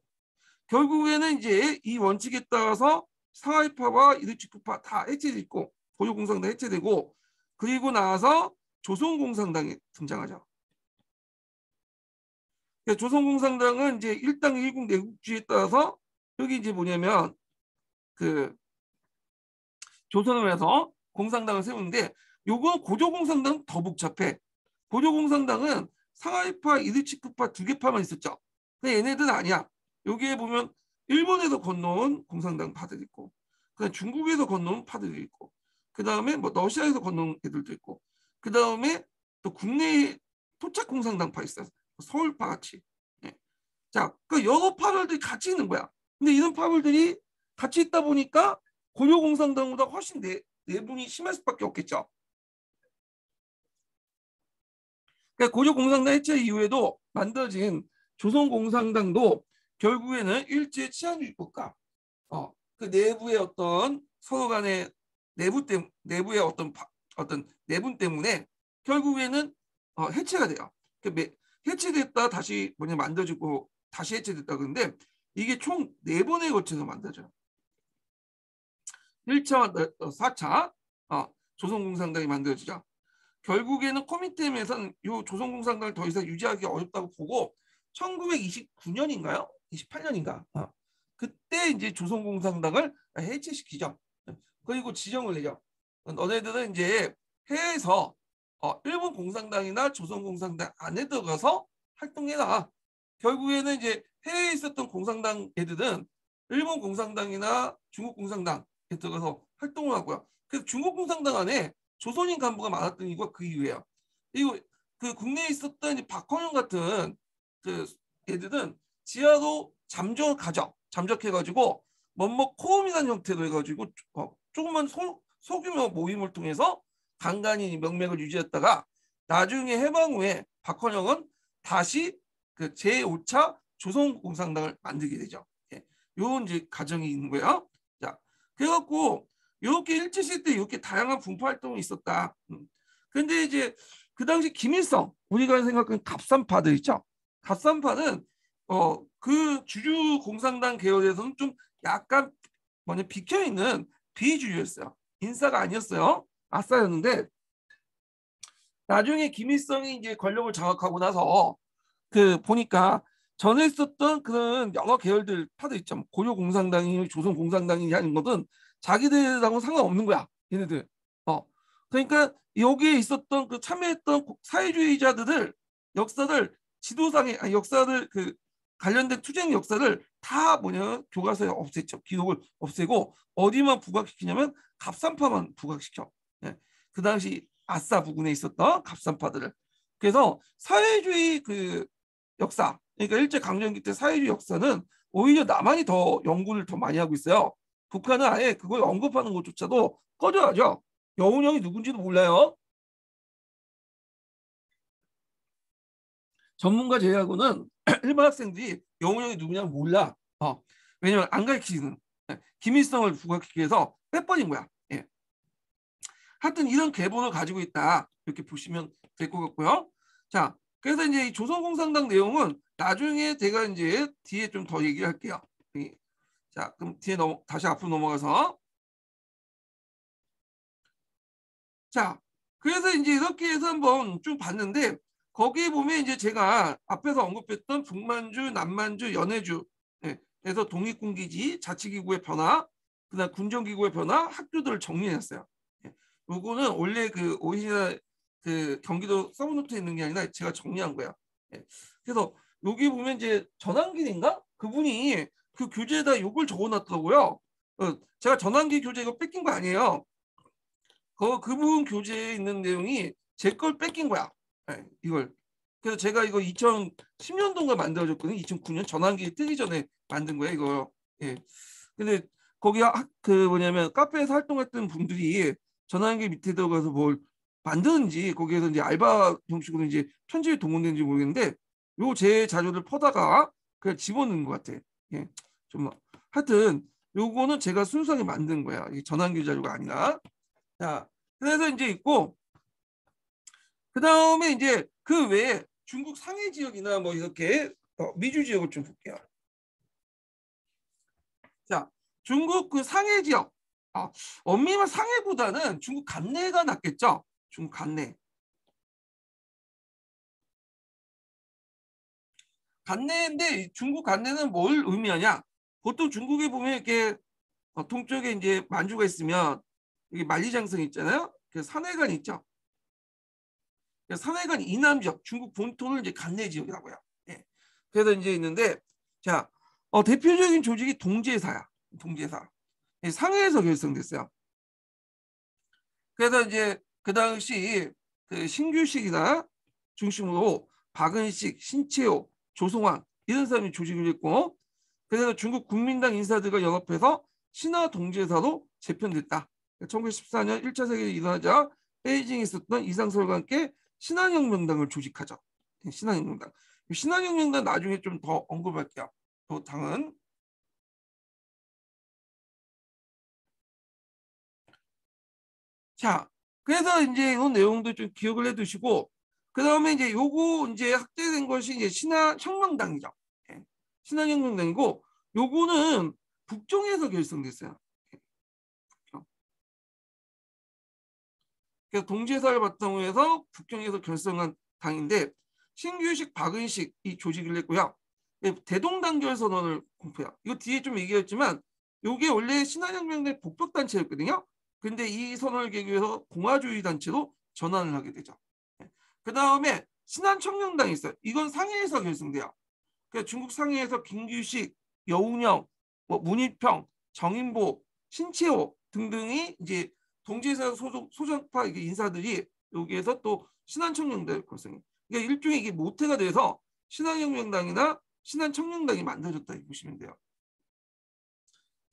결국에는 이제 이 원칙에 따라서 상하이파와 이르축구파 다 해체됐고 고려공산당 해체되고, 그리고 나서 조선공산당이 등장하죠. 조선공산당은 이제 일당 일국 내국주의에 따라서 여기 이제 뭐냐면 그 조선을 해서 공산당을 세우는데, 요거 고조공산당은 더 복잡해. 고조공산당은 상하이파, 이르치크파 두 개파만 있었죠. 근데 얘네들은 아니야. 여기에 보면 일본에서 건너온 공산당 파들이 있고, 그다음 중국에서 건너온 파들이 있고, 그 다음에 뭐 러시아에서 건너온 애들도 있고, 그 다음에 또 국내 토착 공산당파 있어요. 서울파 같이. 예. 자, 그 여러 파벌들이 같이 있는 거야. 근데 이런 파벌들이 같이 있다 보니까 고려공산당보다 훨씬 내분이 심할 수밖에 없겠죠. 그러니까 고려공산당 해체 이후에도 만들어진 조선공산당도 결국에는 일제 치안주의 국가, 그 내부의 어떤 서로 간의 내부의 어떤 내분 때문에 결국에는 해체가 돼요. 해체됐다 다시 뭐냐 만들어지고 다시 해체됐다. 그런데 이게 총 4번에 걸쳐서 만들어져요. 1차, 4차 조선공산당이 만들어지죠. 결국에는 코민텔에서는 이 조선공산당을 더 이상 유지하기 어렵다고 보고 1929년인가요? 28년인가? 그때 이제 조선공산당을 해체시키죠. 그리고 지정을 내죠. 너네들은 이제 해외에서 일본 공산당이나 조선공산당 안에 들어가서 활동해라. 결국에는 이제 해외에 있었던 공산당 애들은 일본 공산당이나 중국 공산당에 들어가서 활동을 하고요. 그래서 중국 공산당 안에 조선인 간부가 많았던 이유가 그 이유예요. 그리고 그 국내에 있었던 박헌영 같은 그 애들은 지하로 잠적해가지고 뭐뭐 코음이라는 형태로 해가지고 조금만 소규모 모임을 통해서 간간히 명맥을 유지했다가 나중에 해방 후에 박헌영은 다시 그 제5차 조선공산당을 만들게 되죠. 예. 요 이제 과정이 있는 거예요. 자, 그래갖고 이렇게 일제시대 때 이렇게 다양한 분파 활동이 있었다. 근데 이제 그 당시 김일성, 우리가 생각하는 갑산파들 있죠. 갑산파는 그 주류 공산당 계열에서는 좀 약간 뭐냐 비켜 있는 비주류였어요. 인사가 아니었어요. 아싸였는데 나중에 김일성이 이제 권력을 장악하고 나서 그 보니까 전에 있었던 그런 여러 계열들 파도 있죠. 고려공산당이 조선공산당이 하는 것은 자기들하고 상관없는 거야. 얘네들. 그러니까 여기에 있었던 그 참여했던 사회주의자들을 역사를 지도상에 역사를 그 관련된 투쟁 역사를 다 뭐냐 교과서에 없앴죠. 기록을 없애고 어디만 부각시키냐면 갑산파만 부각시켜. 예. 그 당시 아싸 부근에 있었던 갑산파들을. 그래서 사회주의 그 역사, 그러니까 일제 강점기 때 사회주의 역사는 오히려 남한이 더 연구를 더 많이 하고 있어요. 북한은 아예 그걸 언급하는 것조차도 꺼려하죠. 여운형이 누군지도 몰라요. 전문가 제외하고는 일반 학생들이 여운형이 누구냐고 몰라. 왜냐면 안 가르치는. 김일성을 부각시키기 위해서 빼버린 거야. 예. 하여튼 이런 계보를 가지고 있다. 이렇게 보시면 될 것 같고요. 자, 그래서 이제 이 조선공산당 내용은 나중에 제가 이제 뒤에 좀 더 얘기를 할게요. 자, 그럼 뒤에 다시 앞으로 넘어가서. 자, 그래서 이제 이렇게 해서 한번 쭉 봤는데 거기에 보면 이제 제가 앞에서 언급했던 북만주, 남만주, 연해주, 그래서 독립군기지, 자치기구의 변화, 그다음 군정기구의 변화, 학교들을 정리했어요. 요거는 원래 그 오리지널 그 경기도 서브노트에 있는 게 아니라 제가 정리한 거야. 그래서 여기 보면 이제 전환길인가? 그분이 그 교재에다 요걸 적어놨더라고요. 제가 전환길 교재 이거 뺏긴 거 아니에요. 그분 교재에 있는 내용이 제 걸 뺏긴 거야. 이걸. 그래서 제가 이거 2010년도인가 만들어졌거든요. 2009년 전환기 뜨기 전에 만든 거예요, 이거. 예. 근데 거기 그 뭐냐면 카페에서 활동했던 분들이 전환기 밑에 들어가서 뭘 만드는지 거기에서 이제 알바 형식으로 이제 편집에 동원되는지 모르겠는데 요 제 자료를 퍼다가 그냥 집어넣은 것 같아. 예. 좀 하여튼 요거는 제가 순수하게 만든 거야. 이 전환기 자료가 아니라. 자, 그래서 이제 있고 그 다음에 이제 그 외에 중국 상해 지역이나 뭐 이렇게 미주 지역을 좀 볼게요. 자, 중국 그 상해 지역. 엄밀한 상해보다는 중국 관내가 낫겠죠. 중국 관내. 관내인데 중국 관내는 뭘 의미하냐? 보통 중국에 보면 이렇게 동쪽에 이제 만주가 있으면 이게 만리장성이 있잖아요. 그래서 산해관이 있죠. 산해관 이남 지역, 중국 본토를 이제 관내 지역이라고요. 예. 그래서 이제 있는데, 자, 대표적인 조직이 동제사야. 동제사. 예, 상해에서 결성됐어요. 그래서 이제 그 당시 그 신규식이나 중심으로 박은식, 신채호, 조성환 이런 사람이 조직을 했고, 그래서 중국 국민당 인사들과 연합해서 신화 동제사로 재편됐다. 1914년 1차 세계대전이 일어나자 베이징에 있었던 이상설과 함께 신한혁명당을 조직하죠. 신한혁명당. 신한혁명당 나중에 좀 더 언급할게요. 그 당은. 자, 그래서 이제 이 내용도 좀 기억을 해두시고, 그 다음에 이제 요거 이제 확대된 것이 이제 신한혁명당이죠. 예. 신한혁명당이고, 요거는 북경에서 결성됐어요. 그래서 동지사를 바탕으로 해서 북경에서 결성한 당인데 신규식, 박은식 이 조직을 냈고요. 대동단결 선언을 공표해요. 이거 뒤에 좀 얘기했지만 이게 원래 신한혁명의 복벽단체였거든요. 근데 이 선언을 계기 위해서 공화주의 단체로 전환을 하게 되죠. 그 다음에 신한청년당이 있어요. 이건 상해에서 결성돼요. 그러니까 중국 상해에서 김규식, 여운형, 뭐 문희평, 정인보, 신채호 등등이 이제 동지에서 소속파 인사들이 여기에서 또 신한청년대 결성해. 그러니까 일종의 이게 모태가 돼서 신한혁명당이나 신한청년당이 만들어졌다 보시면 돼요.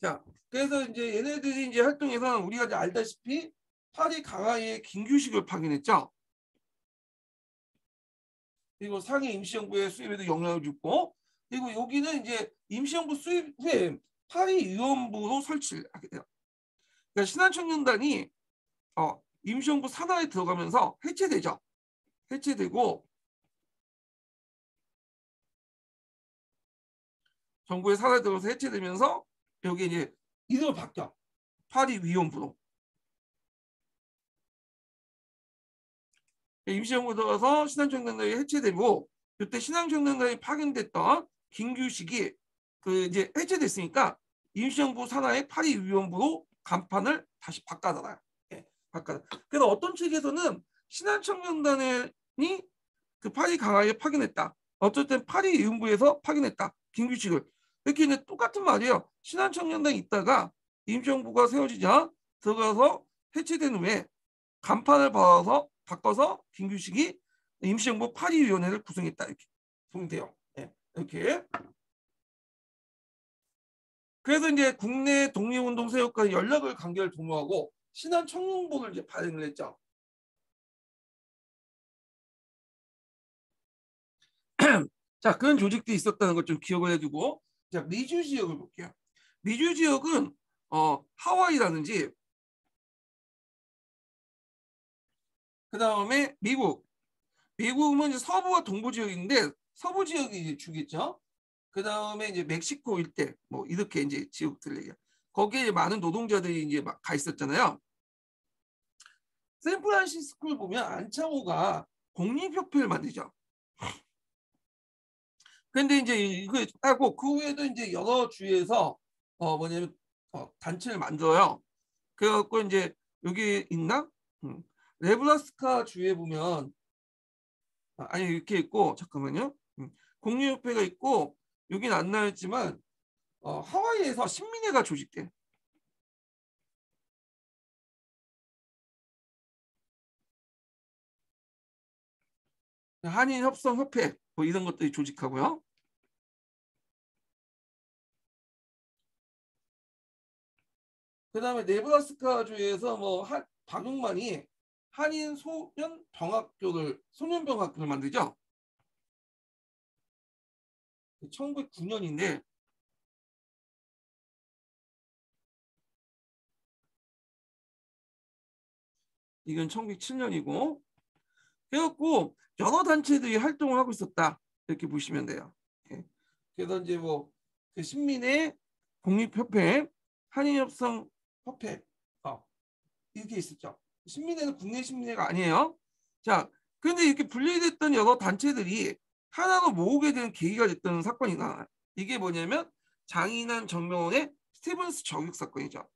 자, 그래서 이제 얘네들이 이제 활동해서 우리가 이제 알다시피 파리 강화에 김규식을 파견했죠. 그리고 상해 임시정부의 수입에도 영향을 줬고, 그리고 여기는 이제 임시정부 수입 후에 파리위원부로 설치를 하게 돼요. 그러니까 신한청년단이 임시정부 산하에 들어가면서 해체되죠. 해체되고 정부의 산하에 들어가서 해체되면서 여기 이제 이름을 바뀌어. 파리위원부로. 임시정부 들어가서 신한청년단이 해체되고 이때 신한청년단이 파견됐던 김규식이 그 이제 해체됐으니까 임시정부 산하의 파리위원부로 간판을 다시 바꿔달아요. 예, 바꿔. 그래서 어떤 책에서는 신한청년단이 그 파리 강화에 파견했다. 어쨌든 파리위원부에서 파견했다. 김규식을. 이렇게 이제 똑같은 말이에요. 신한청년단이 있다가 임시정부가 세워지자 들어가서 해체된 후에 간판을 바꿔서 김규식이 임시정부 파리위원회를 구성했다. 이렇게 보면 돼요. 네, 이렇게. 그래서 이제 국내 독립운동 세력과 연락을 관계를 도모하고 신한 청년복을 이제 발행을 했죠. 자, 그런 조직도 있었다는 걸 좀 기억을 해두고, 자, 미주 지역을 볼게요. 미주 지역은 하와이라든지, 그 다음에 미국은 이제 서부와 동부 지역인데 서부 지역이 이제 주겠죠. 그 다음에 이제 멕시코 일대 뭐 이렇게 이제 지역들 얘기야. 거기에 많은 노동자들이 이제 막 가 있었잖아요. 샌프란시스코를 보면 안창호가 공립협회를 만들죠. 근데 이제 이거 하고 그 후에도 이제 여러 주에서 뭐냐면 단체를 만들어요. 그래갖고 이제 여기 있나? 네브라스카 주에 보면 아니 이렇게 있고 잠깐만요. 공립협회가 있고 여긴 안 나왔지만 하와이에서 신민회가 조직돼. 한인협성협회 뭐 이런 것들이 조직하고요. 그 다음에 네브라스카주에서 박용만이 한인 소년병학교를 만들죠. 1909년인데 이건 1907년이고 그래갖고 여러 단체들이 활동을 하고 있었다 이렇게 보시면 돼요. 예. 그래서 이제 그 신민회, 공립협회, 한인협성협회 이렇게 있었죠. 신민회는 국내 신민회가 아니에요. 자, 그런데 이렇게 분리됐던 여러 단체들이 하나로 모으게 된 계기가 됐던 사건이 나와요. 이게 뭐냐면 장인환 정명원의 스티븐스 저격 사건이죠.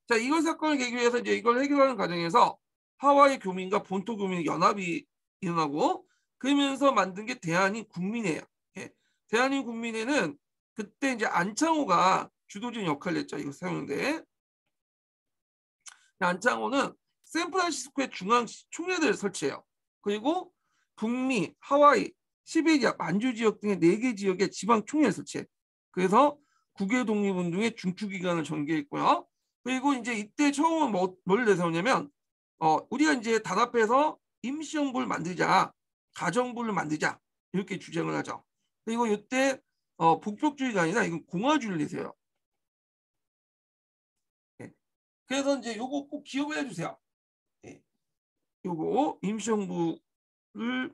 자, 이걸 사건을 계기로 해서 이제 이걸 해결하는 과정에서 하와이 교민과 본토 교민의 연합이 일어나고 그러면서 만든 게 대한인 국민회예요. 예. 대한인 국민회는 그때 이제 안창호가 주도적인 역할을 했죠. 이거 사용인데 안창호는 샌프란시스코의 중앙 총회를 설치해요. 그리고 북미, 하와이, 시베리아, 만주 지역 등의 4개 지역의 지방 총회를 설치해. 그래서 국외 독립운동의 중추기관을 전개했고요. 그리고 이제 이때 처음은 뭘 내세우냐면 우리가 이제 단합해서 임시정부를 만들자, 가정부를 만들자 이렇게 주장을 하죠. 그리고 이때 북쪽주의가 아니라 이건 공화주의를 내세요. 네. 그래서 이제 요거 꼭 기억을 해주세요. 네. 요거 임시정부를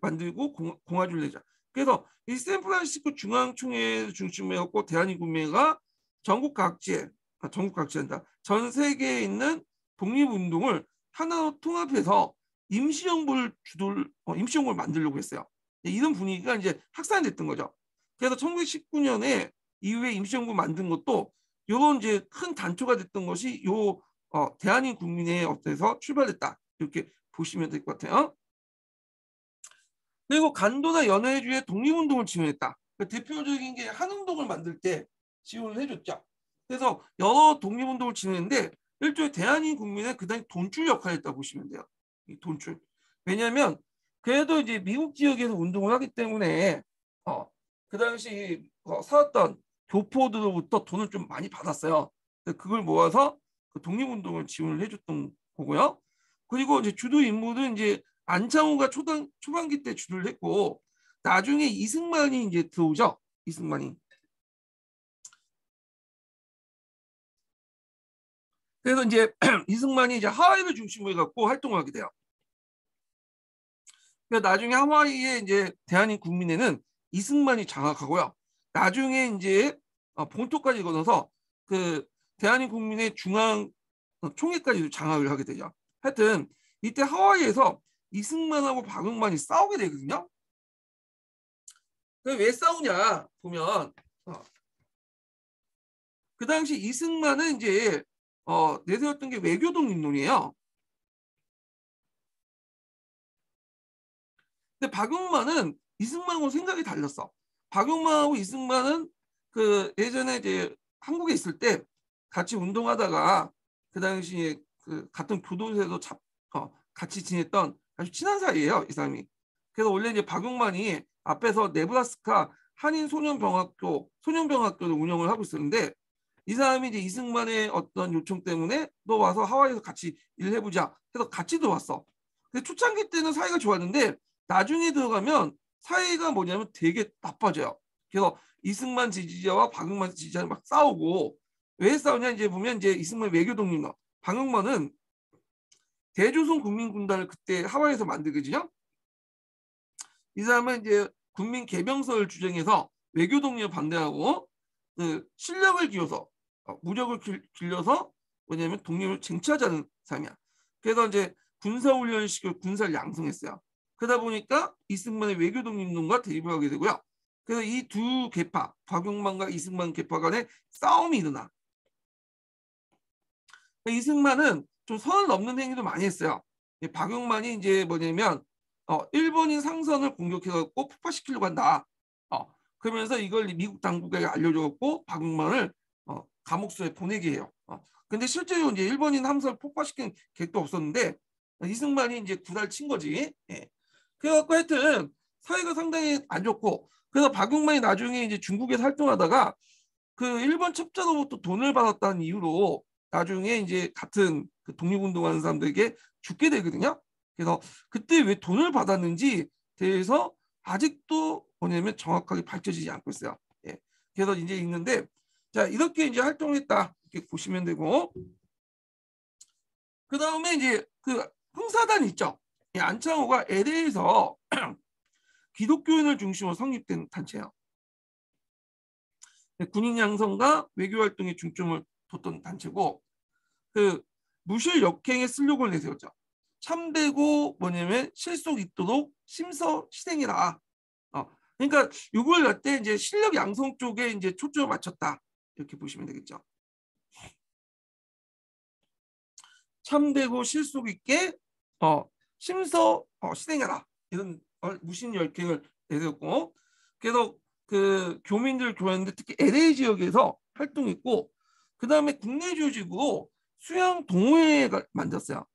만들고 공화주의를 내자. 그래서 이 샌프란시스코 중앙총회를 중심으로 해갖고 대한민국민회가 전국 각지한다. 전 세계에 있는 독립운동을 하나로 통합해서 임시정부를 만들려고 했어요. 이런 분위기가 이제 확산이 됐던 거죠. 그래서 1919년에 이후에 임시정부 만든 것도 이런 이제 큰 단초가 됐던 것이 요 대한민국민회에 어때서 출발했다. 이렇게 보시면 될 것 같아요. 그리고 간도나 연해주의 독립운동을 지원했다. 그러니까 대표적인 게 한운동을 만들 때 지원을 해줬죠. 그래서 여러 독립운동을 지원했는데 일종의 대한민 국민의 그 당시 돈줄 역할을 했다고 보시면 돼요. 이 돈줄. 왜냐하면 그래도 이제 미국 지역에서 운동을 하기 때문에 그 당시 살았던 교포들로부터 돈을 좀 많이 받았어요. 그걸 모아서 그 독립운동을 지원을 해줬던 거고요. 그리고 이제 주도 인물은 이제 안창호가 초반기 때 주도를 했고 나중에 이승만이 이제 들어오죠. 이승만이. 그래서 이제 이승만이 이제 하와이를 중심으로 해갖고 활동을 하게 돼요. 그래서 나중에 하와이에 이제 대한민국민회는 이승만이 장악하고요. 나중에 이제 본토까지 건너서 그 대한민국민회 중앙 총회까지도 장악을 하게 되죠. 하여튼 이때 하와이에서 이승만하고 박용만이 싸우게 되거든요. 왜 싸우냐 보면 그 당시 이승만은 이제 내세웠던 게 외교 독립론이에요. 근데 박용만은 이승만하고 생각이 달랐어. 박용만하고 이승만은 그 예전에 이제 한국에 있을 때 같이 운동하다가 그 당시에 그 같은 교도소에서 같이 지냈던 아주 친한 사이예요, 이 사람이. 그래서 원래 이제 박용만이 앞에서 네브라스카 한인 소년병학교를 운영을 하고 있었는데 이 사람이 이제 이승만의 어떤 요청 때문에 너 와서 하와이에서 같이 일해보자 해서 같이 들어왔어. 근데 초창기 때는 사이가 좋았는데 나중에 들어가면 사이가 뭐냐면 되게 나빠져요. 그래서 이승만 지지자와 박용만 지지자는 막 싸우고 왜 싸우냐 이제 보면 이제 이승만 외교 독립론 박용만은 대조선 국민군단을 그때 하와이에서 만들거든요. 이 사람은 이제 국민 개병설을 주장해서 외교 독립을 반대하고 그 실력을 기워서 무력을 길러서 뭐냐면 독립을 쟁취하자는 사람이야. 그래서 이제 군사훈련식으로 군사를 양성했어요. 그러다 보니까 이승만의 외교 독립론과 대립을 하게 되고요. 그래서 이 두 계파, 박용만과 이승만 계파 간의 싸움이 일어나. 이승만은 좀 선을 넘는 행위도 많이 했어요. 박용만이 이제 뭐냐면 일본인 상선을 공격해갖고 폭파시키려고 한다. 그러면서 이걸 미국 당국에 알려줬고 박용만을 감옥소에 보내게 해요. 근데 실제로 이제 일본인 함선을 폭파시킨 계획도 없었는데 이승만이 이제 구달 친 거지. 예. 그래갖고 하여튼 사이가 상당히 안 좋고 그래서 박용만이 나중에 이제 중국에서 활동하다가 그 일본 첩자로부터 돈을 받았다는 이유로 나중에 이제 같은 그 독립운동하는 사람들에게 죽게 되거든요. 그래서 그때 왜 돈을 받았는지 대해서 아직도 뭐냐면 정확하게 밝혀지지 않고 있어요. 예. 그래서 이제 있는데 자 이렇게 이제 활동했다 이렇게 보시면 되고 그 다음에 이제 그 흥사단 있죠. 안창호가 LA에서 기독교인을 중심으로 성립된 단체예요. 군인 양성과 외교 활동에 중점을 뒀던 단체고 그 무실 역행의 슬로건을 내세웠죠. 참되고 뭐냐면 실속 있도록 심서 희생이라. 그러니까 이걸 갖때 이제 실력 양성 쪽에 이제 초점을 맞췄다 이렇게 보시면 되겠죠. 참되고 실속 있게 심서 희생해라 이런 무신 역행을 내세웠고 그래서 그 교민들 교회인데 특히 LA 지역에서 활동했고 그 다음에 국내 조직으로 수양 동호회가 만들었어요.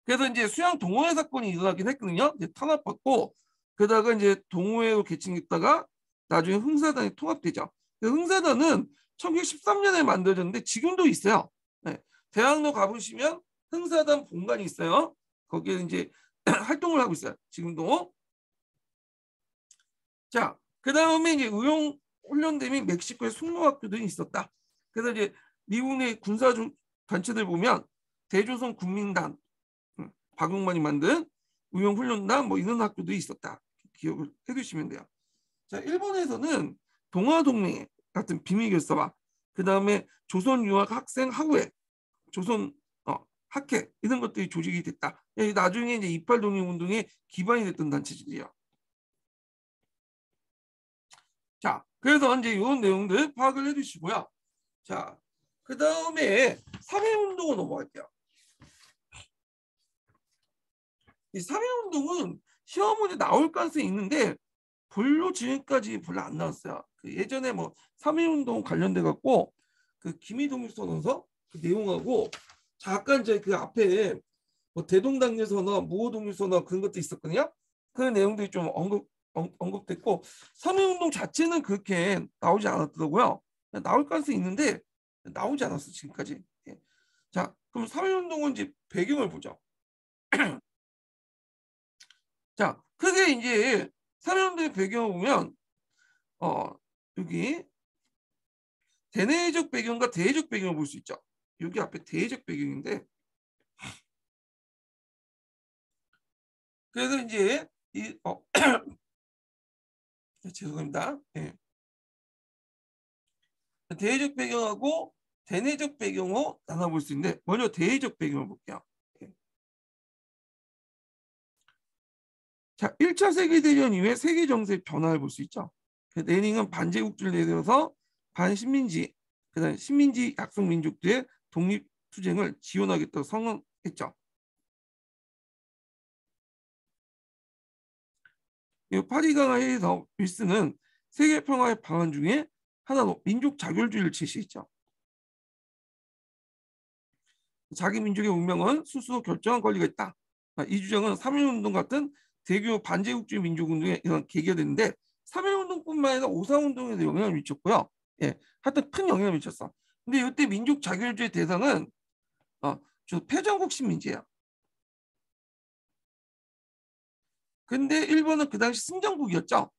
그래서 이제 수양 동호회 사건이 일어나긴 했거든요. 이제 탄압받고 그러다가 이제 동호회로 개칭했다가 나중에 흥사단이 통합되죠. 흥사단은 1913년에 만들어졌는데 지금도 있어요. 네. 대학로 가보시면 흥사단 본관이 있어요. 거기에 이제 활동을 하고 있어요. 지금도. 자, 그 다음에 이제 의용 훈련대 및 멕시코의 숙모학교들이 있었다. 그래서 이제 미국 내 군사 단체들 보면 대조선 국민단, 박용만이 만든 의용훈련단 뭐 이런 학교도 있었다. 기억을 해두시면 돼요. 자, 일본에서는 동아동맹 같은 비밀결사와 그 다음에 조선유학 학생 학회, 조선 학회 이런 것들이 조직이 됐다. 나중에 이제 이팔 독립운동의 기반이 됐던 단체들이에요. 자, 그래서 이제 이런 내용들 파악을 해주시고요. 자, 그 다음에 3.1운동으로 넘어갈게요. 이 3.1운동은 시험 문제 나올 가능성이 있는데 별로 지금까지 별로 안 나왔어요. 그 예전에 뭐 3.1운동 관련돼 갖고 그 기미독립선언서 그 내용하고 잠깐 이제 그 앞에 뭐 대동단계선언, 무호독립선언 그런 것도 있었거든요. 그 내용들이 좀 언급됐고 3.1운동 자체는 그렇게 나오지 않았더라고요. 나올 가능성이 있는데 나오지 않았어 지금까지. 예. 자, 그럼 3.1운동은 이제 배경을 보죠. 자, 크게 이제 3.1운동의 배경을 보면 여기 대내적 배경과 대외적 배경을 볼 수 있죠. 여기 앞에 대외적 배경인데 그래서 이제 죄송합니다. 예. 대외적 배경하고 대내적 배경으로 나눠볼 수 있는데 먼저 대외적 배경을 볼게요. 예. 자, 1차 세계대전 이후에 세계 정세의 변화를 볼 수 있죠. 레닌은 반제국주를 내세워서 반식민지, 그다음 식민지 약속 민족들의 독립 투쟁을 지원하겠다고 선언했죠. 파리 강화에서 윌슨은 세계 평화의 방안 중에 하나로 민족 자결주의를 제시했죠. 자기 민족의 운명은 스스로 결정할 권리가 있다. 이 주장은 3.1운동 같은 대규모 반제국주의 민족운동에 이런 계기가 됐는데 3.1운동뿐만 아니라 5.4운동에도 영향을 미쳤고요. 예, 하여튼 큰 영향을 미쳤어. 근데 이때 민족 자결주의 대상은 저 패전국 식민지예요. 근데 일본은 그 당시 승전국이었죠.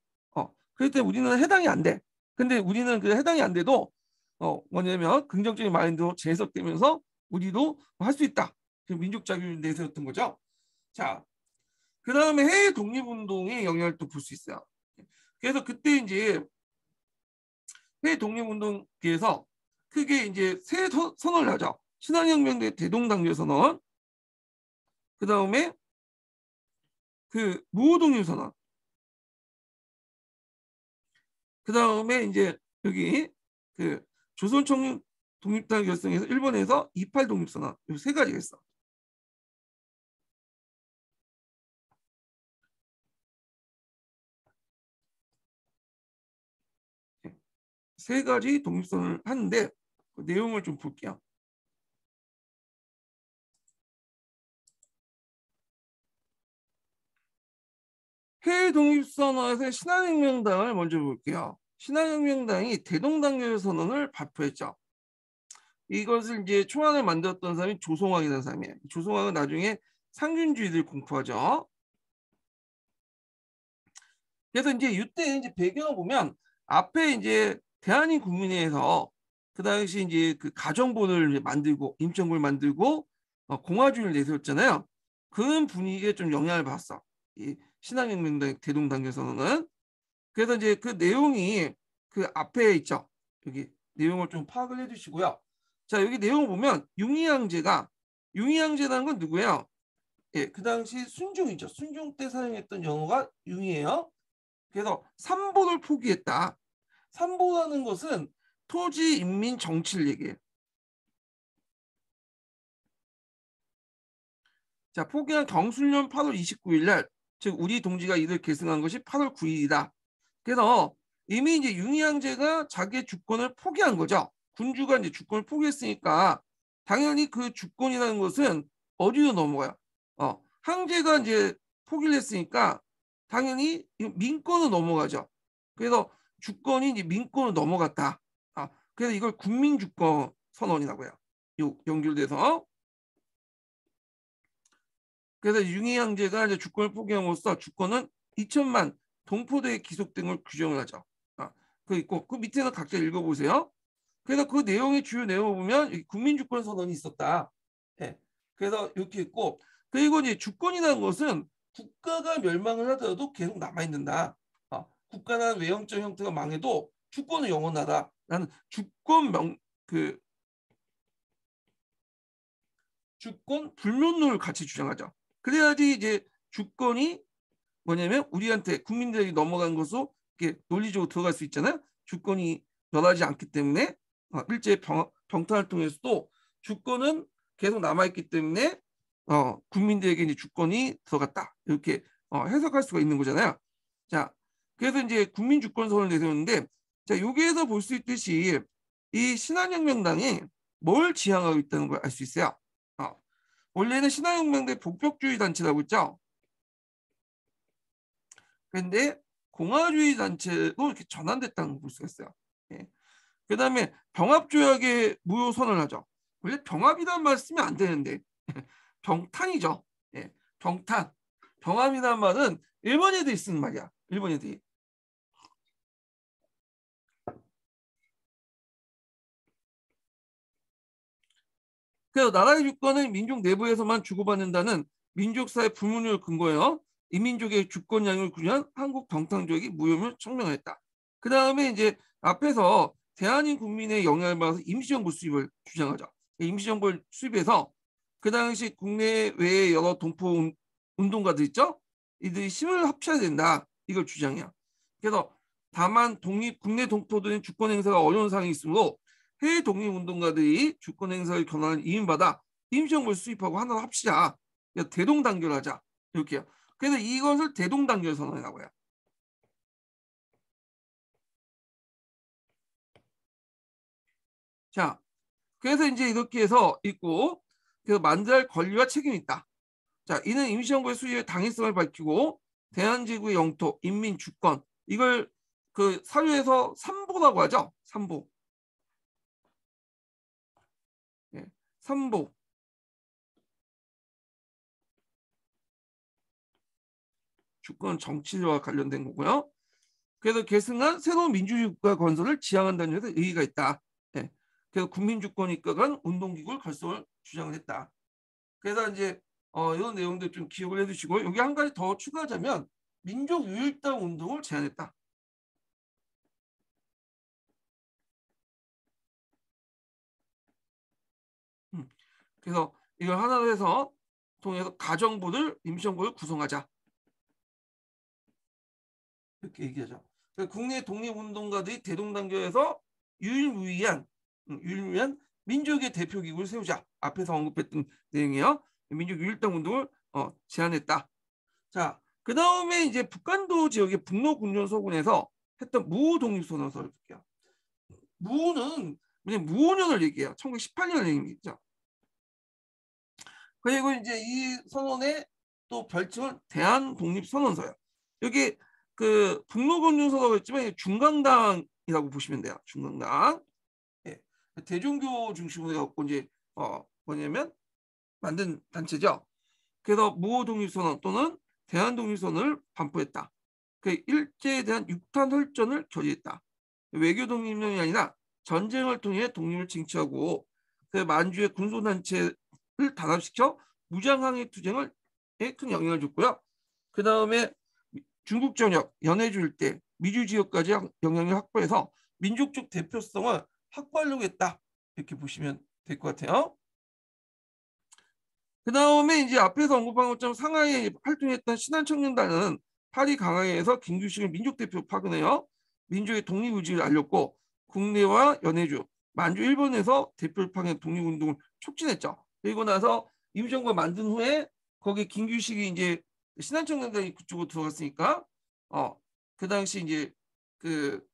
그렇기 때문에 우리는 해당이 안 돼. 근데 우리는 그 해당이 안 돼도 뭐냐면 긍정적인 마인드로 재해석되면서 우리도 할 수 있다. 그 민족 자결을 내세웠던 거죠. 자, 그 다음에 해외 독립운동의 영향을 또 볼 수 있어요. 그래서 그때 이제 해외 독립운동에서 크게 이제 세 선언을 하죠. 신한혁명 대동단결 선언, 그 다음에 그 무호독립 선언, 그 다음에 이제 여기 그 조선총육 독립단 결성에서 일본에서 28 독립선언 이 세 가지가 있어. 세 가지 독립선언을 하는데 그 내용을 좀 볼게요. 해외 독립선언에서 신한혁명당을 먼저 볼게요. 신한혁명당이 대동단결 선언을 발표했죠. 이것을 이제 초안을 만들었던 사람이 조성왕이라는 사람이에요. 조성왕은 나중에 상균주의를 공포하죠. 그래서 이제 이때 이제 배경을 보면 앞에 이제 대한민 국민회에서 그 당시 이제 그 가정본을 만들고 임시정부를 만들고 공화주의를 내세웠잖아요. 그런 분위기에 좀 영향을 받았어. 이 신한혁명당 대동단결 선언은. 그래서 이제 그 내용이 그 앞에 있죠. 여기 내용을 좀 파악을 해주시고요. 자, 여기 내용을 보면 융의양제라는 건 누구예요? 예, 그 당시 순종이죠. 순종 때 사용했던 영어가 융이에요. 그래서 삼보를 포기했다. 삼보라는 것은 토지, 인민, 정치를 얘기해요. 자, 포기한 경술년 8월 29일 날, 즉 우리 동지가 이를 계승한 것이 8월 9일이다. 그래서 이미 이제 융의양제가 자기의 주권을 포기한 거죠. 군주가 이제 주권을 포기했으니까 당연히 그 주권이라는 것은 어디로 넘어가요? 항제가 이제 포기를 했으니까 당연히 민권으로 넘어가죠. 그래서 주권이 이제 민권으로 넘어갔다. 그래서 이걸 국민주권 선언이라고 해요. 연결돼서. 그래서 융의양제가 이제 주권을 포기함으로써 주권은 2천만 동포대의 기속 등을 규정을 하죠. 그 있고 그 밑에는 각자 읽어보세요. 그래서 그 내용의 주요 내용을 보면 국민주권 선언이 있었다. 예. 그래서 이렇게 있고 그리고 이제 주권이라는 것은 국가가 멸망을 하더라도 계속 남아 있는다. 국가나 외형적 형태가 망해도 주권은 영원하다. 라는 주권 불면론을 같이 주장하죠. 그래야지 이제 주권이 뭐냐면 우리한테 국민들에게 넘어간 것으로 이렇게 논리적으로 들어갈 수 있잖아요. 주권이 변하지 않기 때문에 일제 병탄을 통해서도 주권은 계속 남아있기 때문에 국민들에게 이제 주권이 들어갔다. 이렇게 해석할 수가 있는 거잖아요. 자, 그래서 이제 국민주권선을 내세웠는데 자, 여기에서 볼 수 있듯이 이 신한혁명당이 뭘 지향하고 있다는 걸 알 수 있어요. 원래는 신한혁명당 복벽주의 단체라고 했죠. 그런데 공화주의 단체로 이렇게 전환됐다는 걸 볼 수가 있어요. 예. 그 다음에 병합조약의 무효 선언을 하죠. 원래 병합이라는 말 쓰면 안 되는데 병탄이죠. 예. 병탄. 병합이라는 말은 일본 애들이 쓰는 말이야. 일본 애들이. 그래서 나라의 주권은 민족 내부에서만 주고받는다는 민족사의 불문율 근거예요. 이민족의 주권량을 구현 한국 병탄조약이 무효를 청명했다. 그 다음에 이제 앞에서 대한민 국민의 영향을 받아서 임시정부 수입을 주장하죠. 임시정부를 수입해서 그 당시 국내외의 여러 동포 운동가들 있죠. 이들이 힘을 합쳐야 된다. 이걸 주장해요. 그래서 다만 국내 동포들의 주권 행사가 어려운 상황이 있으므로 해외 독립운동가들이 주권 행사의 권한을 이임받아 임시정부를 수입하고 하나로 합시다. 대동단결하자. 이렇게요. 그래서 이것을 대동단결 선언이라고 해요. 자, 그래서 이제 이렇게 해서 있고 그래서 만들할 권리와 책임이 있다. 자, 이는 임시정부의 수립의 당위성을 밝히고 대한제국의 영토, 인민, 주권, 이걸 그 사유에서 삼보라고 하죠. 삼보. 예, 삼보. 주권 정치와 관련된 거고요. 그래서 계승한 새로운 민주주의 국가 건설을 지향한다는 데서 의의가 있다. 예. 그래서 국민주권 입각한 운동기구를 결성을 주장을 했다. 그래서 이제 이런 내용들 좀 기억을 해두시고, 여기 한 가지 더 추가하자면 민족 유일당 운동을 제안했다. 그래서 이걸 하나로 해서 통해서 가정부를 임시정부를 구성하자, 이렇게 얘기하죠. 국내 독립운동가들이 대동단결해서 유일무이한 민족의 대표기구를 세우자. 앞에서 언급했던 내용이에요. 민족 유일당 운동을 제안했다. 자, 그 다음에 이제 북한도 지역의 북로군전 서군에서 했던 무독립선언서를 볼게요. 무는 그냥 무오년을 얘기해요. 1918년을 얘기죠. 그리고 이제 이 선언의 또 별칭은 대한독립선언서예요. 여기 그 북로군전서라고 했지만 중강당이라고 보시면 돼요. 중강당. 예. 대종교 중심으로 해갖고 이제 뭐냐면 만든 단체죠. 그래서 무호독립선언 또는 대한독립선언을 반포했다. 그 일제에 대한 육탄 혈전을 결의했다. 외교 독립론이 아니라 전쟁을 통해 독립을 쟁취하고 그 만주의 군소단체를 단합시켜 무장항해 투쟁을 큰 영향을 줬고요. 그 다음에 중국 전역, 연해주 일대, 미주 지역까지 영향을 확보해서 민족적 대표성을 확보하려고 했다. 이렇게 보시면 될 것 같아요. 그 다음에 이제 앞에서 언급한 것처럼 상하이에 활동했던 신한청년단은 파리 강화에서 김규식을 민족대표 파견해요. 민족의 독립의지를 알렸고 국내와 연해주, 만주 일본에서 대표를 파견 독립운동을 촉진했죠. 그리고 나서 임시정부가 만든 후에 거기 김규식이 이제 신한청년단이 그쪽으로 들어갔으니까 그 당시 이제 그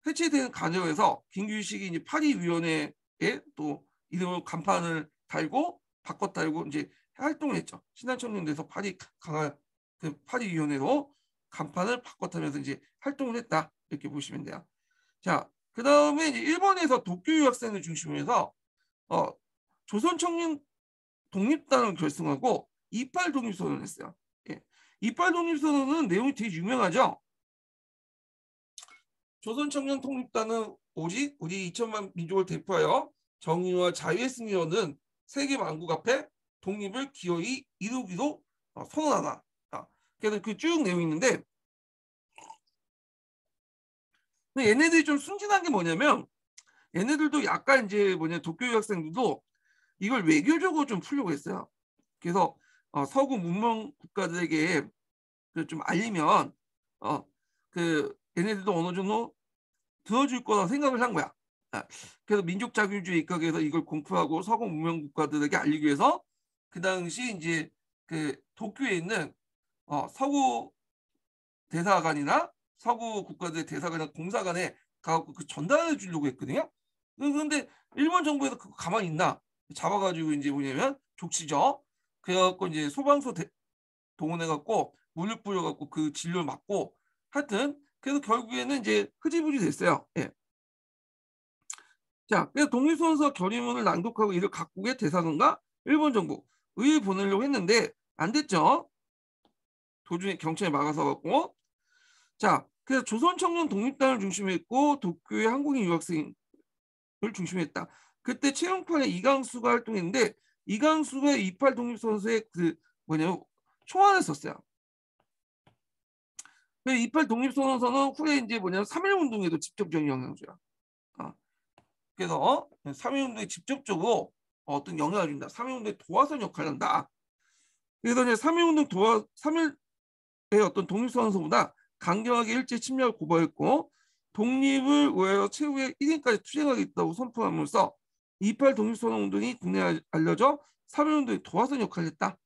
해체되는 과정에서 김규식이 이제 파리위원회에 또 이름으로 간판을 달고 바꿔 달고 이제 활동을 했죠. 신한청년대에서 그 파리위원회로 간판을 바꿔 타면서 이제 활동을 했다. 이렇게 보시면 돼요. 자, 그 다음에 이제 일본에서 도쿄 유학생을 중심으로 해서 조선청년 독립단을 결성하고 이팔 독립선언을 했어요. 예. 이팔 독립선언은 내용이 되게 유명하죠. 조선청년 독립단은 오직 우리 2천만 민족을 대표하여 정의와 자유의 승리로는 세계 만국 앞에 독립을 기어이 이루기로 선언하나. 그래서 그 쭉 내용이 있는데, 근데 얘네들이 좀 순진한 게 뭐냐면, 얘네들도 약간 이제 도쿄 유학생들도 이걸 외교적으로 좀 풀려고 했어요. 그래서 서구 문명 국가들에게 좀 알리면 그 얘네들도 어느 정도 들어줄 거라 생각을 한 거야. 그래서 민족 자유주의 입각에서 이걸 공표하고 서구 문명 국가들에게 알리기 위해서 그 당시 이제 그 도쿄에 있는 서구 대사관이나 서구 국가들의 대사관이나 공사관에 가고 그 전달해 주려고 했거든요. 그런데 일본 정부에서 그거 가만히 있나? 잡아가지고 이제 뭐냐면 족치죠. 그래갖고 이제 소방서 동원해갖고 물을 뿌려갖고 그 진료를 막고 하여튼 그래서 결국에는 이제 흐지부지 됐어요. 예. 자, 그래서 독립선언서 결의문을 낭독하고 이를 각국의 대사관과 일본 정부 의회 보내려고 했는데 안 됐죠. 도중에 경찰이 막아서 갖고. 자, 그래서 조선청년 독립단을 중심했고 도쿄의 한국인 유학생을 중심했다. 그때 채용판에 이강수가 활동했는데 이강수가 28 독립선언서에 그 초안을 썼어요. 28 독립선언서는 후에 이제 3.1운동에도 직접적인 영향을 줘요. 그래서 3.1운동에 직접적으로 어떤 영향을 준다. 3.1운동의 도화선 역할을 한다. 그래서 이제 3.1의 어떤 독립선언서보다 강경하게 일제 침략을 고발했고 독립을 위하여 최후의 1인까지 투쟁하겠다고 선포함으로써 28 독립선언 운동이 국내에 알려져 3.1운동의 도화선 역할을 했다.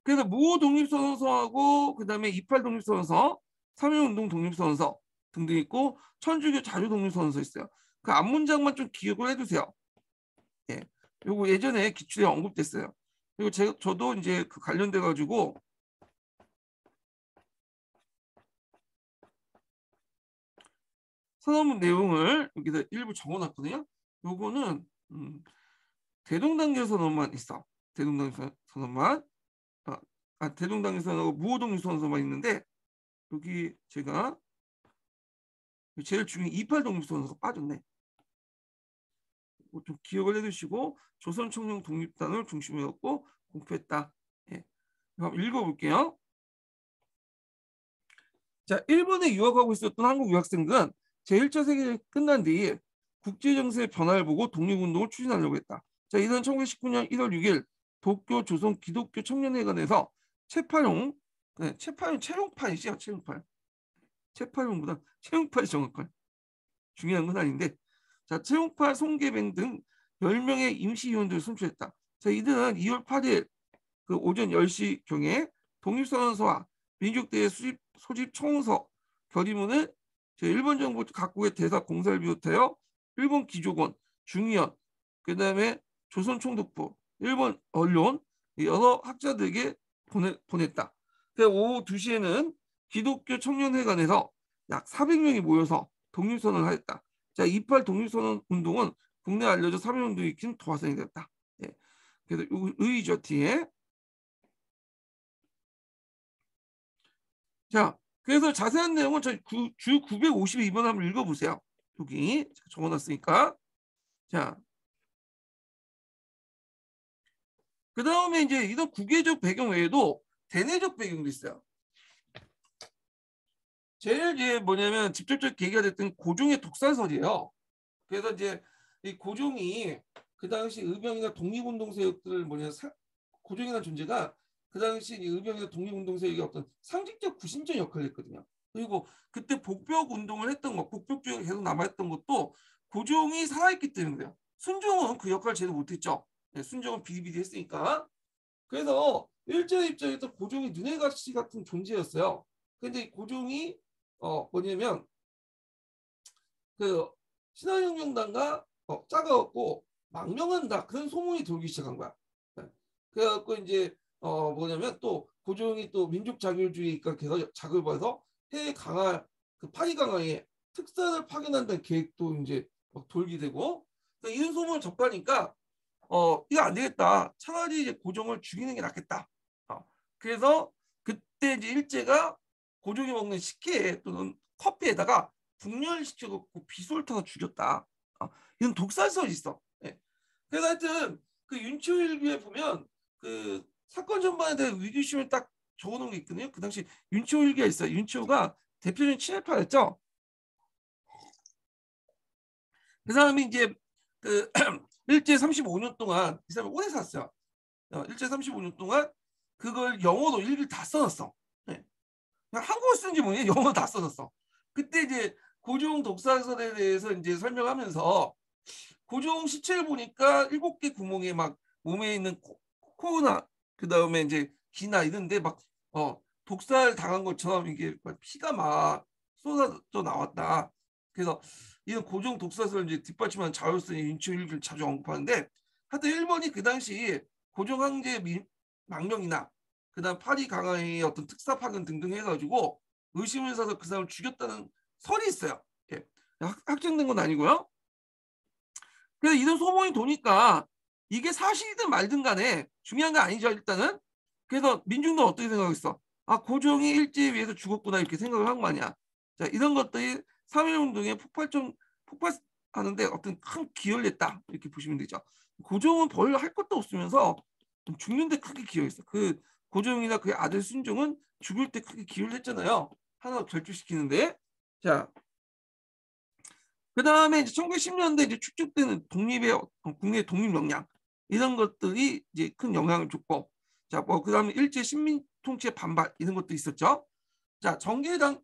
그래서 무호 독립선언서하고 그 다음에 28 독립선언서, 3.1운동 독립선언서 등등 있고 천주교 자주 독립선언서 있어요. 그 앞문장만 좀 기억을 해두세요. 예, 요거 예전에 기출에 언급됐어요. 그리고 저도 이제 그 관련돼 가지고 선언문 내용을 여기다 일부 적어놨거든요. 요거는 대동단계 선언만 있어. 대동단계 선언만. 대동단계 선언하고 무호동류 선언만 있는데 여기 제가 제일 중요한 28동류 선언가 빠졌네. 좀 기억을 해두시고 조선청룡 독립단을 중심으로 해갖고 공표했다. 예. 한번 읽어볼게요. 자, 일본에 유학하고 있었던 한국 유학생들은 제1차 세계대전이 끝난 뒤에 국제정세의 변화를 보고 독립운동을 추진하려고 했다. 자, 이는 1919년 1월 6일 도쿄 조선 기독교 청년회관에서 채파용, 네, 채용판이죠. 채파용보다 채용판이 정확한. 중요한 건 아닌데, 자, 채용파, 송계뱅 등 10명의 임시위원들을 선출했다. 자, 이들은 2월 8일 그 오전 10시경에 독립선언서와 민족대회 소집 총서 결의문을 일본 정부 각국의 대사 공사를 비롯하여 일본 기조권, 중의원, 그 다음에 조선총독부, 일본 언론, 여러 학자들에게 보냈다. 오후 2시에는 기독교 청년회관에서 약 400명이 모여서 독립선언을 하였다. 자, 28 독립선언 운동은 국내 알려져 3.1운동을 일으킨 도화선이 되었다. 예. 그래서 의의죠 뒤에. 자, 그래서 자세한 내용은 저희 주 952번 한번 읽어보세요. 여기 적어놨으니까. 자, 그 다음에 이제 이런 국외적 배경 외에도 대내적 배경도 있어요. 제일 이제 뭐냐면 직접적 계기가 됐던 고종의 독살설이에요. 그래서 이제 이 고종이 그 당시 의병이나 독립운동 세력들 고종이라는 존재가 그 당시 의병이나 독립운동 세력의 어떤 상징적 구심적 역할을 했거든요. 그리고 그때 복벽 운동을 했던 것, 복벽주의가 계속 남아있던 것도 고종이 살아있기 때문에 그래요. 순종은 그 역할을 제대로 못했죠. 네, 순종은 비리비리했으니까. 그래서 일제의 입장에서 고종이 눈의 가시 같은 존재였어요. 근데 고종이 뭐냐면 그 신한혁명당과 짜가웠고 망명한다 그런 소문이 돌기 시작한 거야. 네. 그래갖고 이제 뭐냐면 또 고종이 또 민족 자결주의가 계속 자극을 받아서 해외 강화 그 파리 강화에 특사를 파견한다는 계획도 이제 막 돌게 되고 그러니까 이런 소문을 접하니까 이거 안 되겠다. 차라리 이제 고종을 죽이는 게 낫겠다. 그래서 그때 이제 일제가 고종이 먹는 식혜 또는 커피에다가 분열시켜갖고 비소를 타서 죽였다. 이런 독살설이 있어. 예. 그래서 하여튼 그 윤초일기에 보면 그 사건 전반에 대한 위기심을 딱 적어놓은 게 있거든요. 그 당시 윤초일기가 있어요. 윤초가 대표적인 친일파였죠. 그 사람이 이제 그 일제 35년 동안 이 사람이 오래 살았어요. 일제 35년 동안 그걸 영어로 일기를 다 써놨어. 네. 그냥 한국어 쓰는지 모르겠 영어 다 써놨어. 그때 이제 고종 독살설에 대해서 이제 설명하면서 고종 시체를 보니까 7개 구멍에 막 몸에 있는 코나 그 다음에 이제 귀나 이런데 막 독살 당한 것처럼 이게 피가 막 쏟아져 나왔다. 그래서 이런 고종 독살설을 이제 뒷받침하는 자료쓰니 윤초일기를 자주 언급하는데 하여튼 일본이 그 당시 고종 황제 망명이나 그다음 파리 강화의 어떤 특사 파견 등등 해가지고 의심을 사서 그 사람을 죽였다는 설이 있어요. 예. 확정된 건 아니고요. 그래서 이런 소문이 도니까 이게 사실이든 말든 간에 중요한 건 아니죠 일단은. 그래서 민중도 어떻게 생각했어? 아 고종이 일제에 의해서 죽었구나 이렇게 생각을 한 거 아니야. 자 이런 것들이 3.1운동에 폭발하는데 어떤 큰 기여를 했다 이렇게 보시면 되죠. 고종은 별로 할 것도 없으면서 죽는데 크게 기여했어. 그 고종이나 그의 아들 순종은 죽을 때 크게 기여를 했잖아요. 하나 결주시키는데. 자 그 다음에 이제 1910년대 이제 축적되는 독립의 국내 독립 역량 이런 것들이 이제 큰 영향을 줬고, 자, 뭐 그다음에 일제 식민 통치의 반발 이런 것도 있었죠. 자, 정계당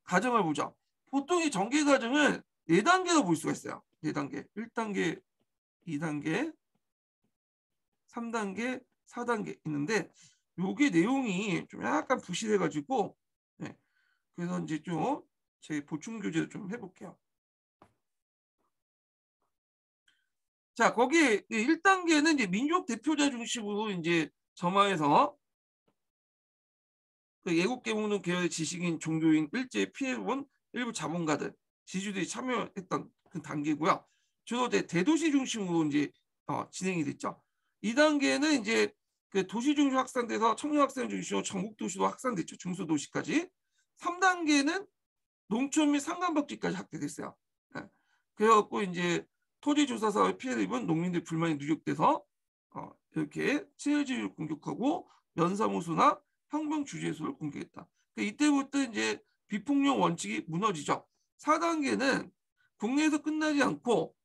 과정을 보죠. 보통 이 정계 과정을 4단계로 볼 수가 있어요. 4단계, 1단계, 2단계, 3단계, 4단계 있는데 요게 내용이 좀 약간 부실해가지고 네. 그래서 이제 좀 제 보충 교재를 좀 해볼게요. 자, 거기에 1단계는 이제 민족 대표자 중심으로 이제 점화해서 그 애국계몽론 계열의 지식인, 종교인, 일제 피해본 일부 자본가들, 지주들이 참여했던 그 단계고요. 주로 이제 대도시 중심으로 이제 진행이 됐죠. 2단계는 이제 그 도시 중심 확산돼서 청년 학생 중심으로 전국 도시로 확산됐죠. 중소도시까지. 3단계는 농촌 및 상간복지까지 확대됐어요. 예. 그래갖고 이제 토지 조사 사업에 피해를 입은 농민들 불만이 누적돼서 이렇게 친일주의를 공격하고 면사무소나 형병 주재소를 공격했다. 그러니까 이때부터 이제 비폭력 원칙이 무너지죠. 4단계는 국내에서 끝나지 않고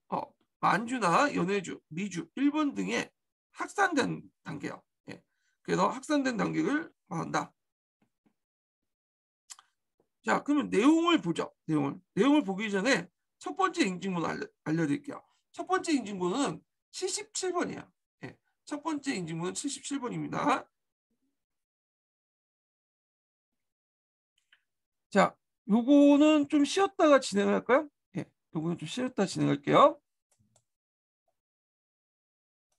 어, 만주나 연해주, 미주, 일본 등에 확산된 단계요. 예. 그래서 확산된 단계를 말한다. 자, 그러면 내용을 보죠. 내용을 보기 전에 첫 번째 인증문 알려드릴게요. 첫 번째 인증문은 77번이에요. 예. 첫 번째 인증문은 77번입니다. 자, 요거는 좀 쉬었다가 진행할까요? 예. 요거는 좀 쉬었다 진행할게요.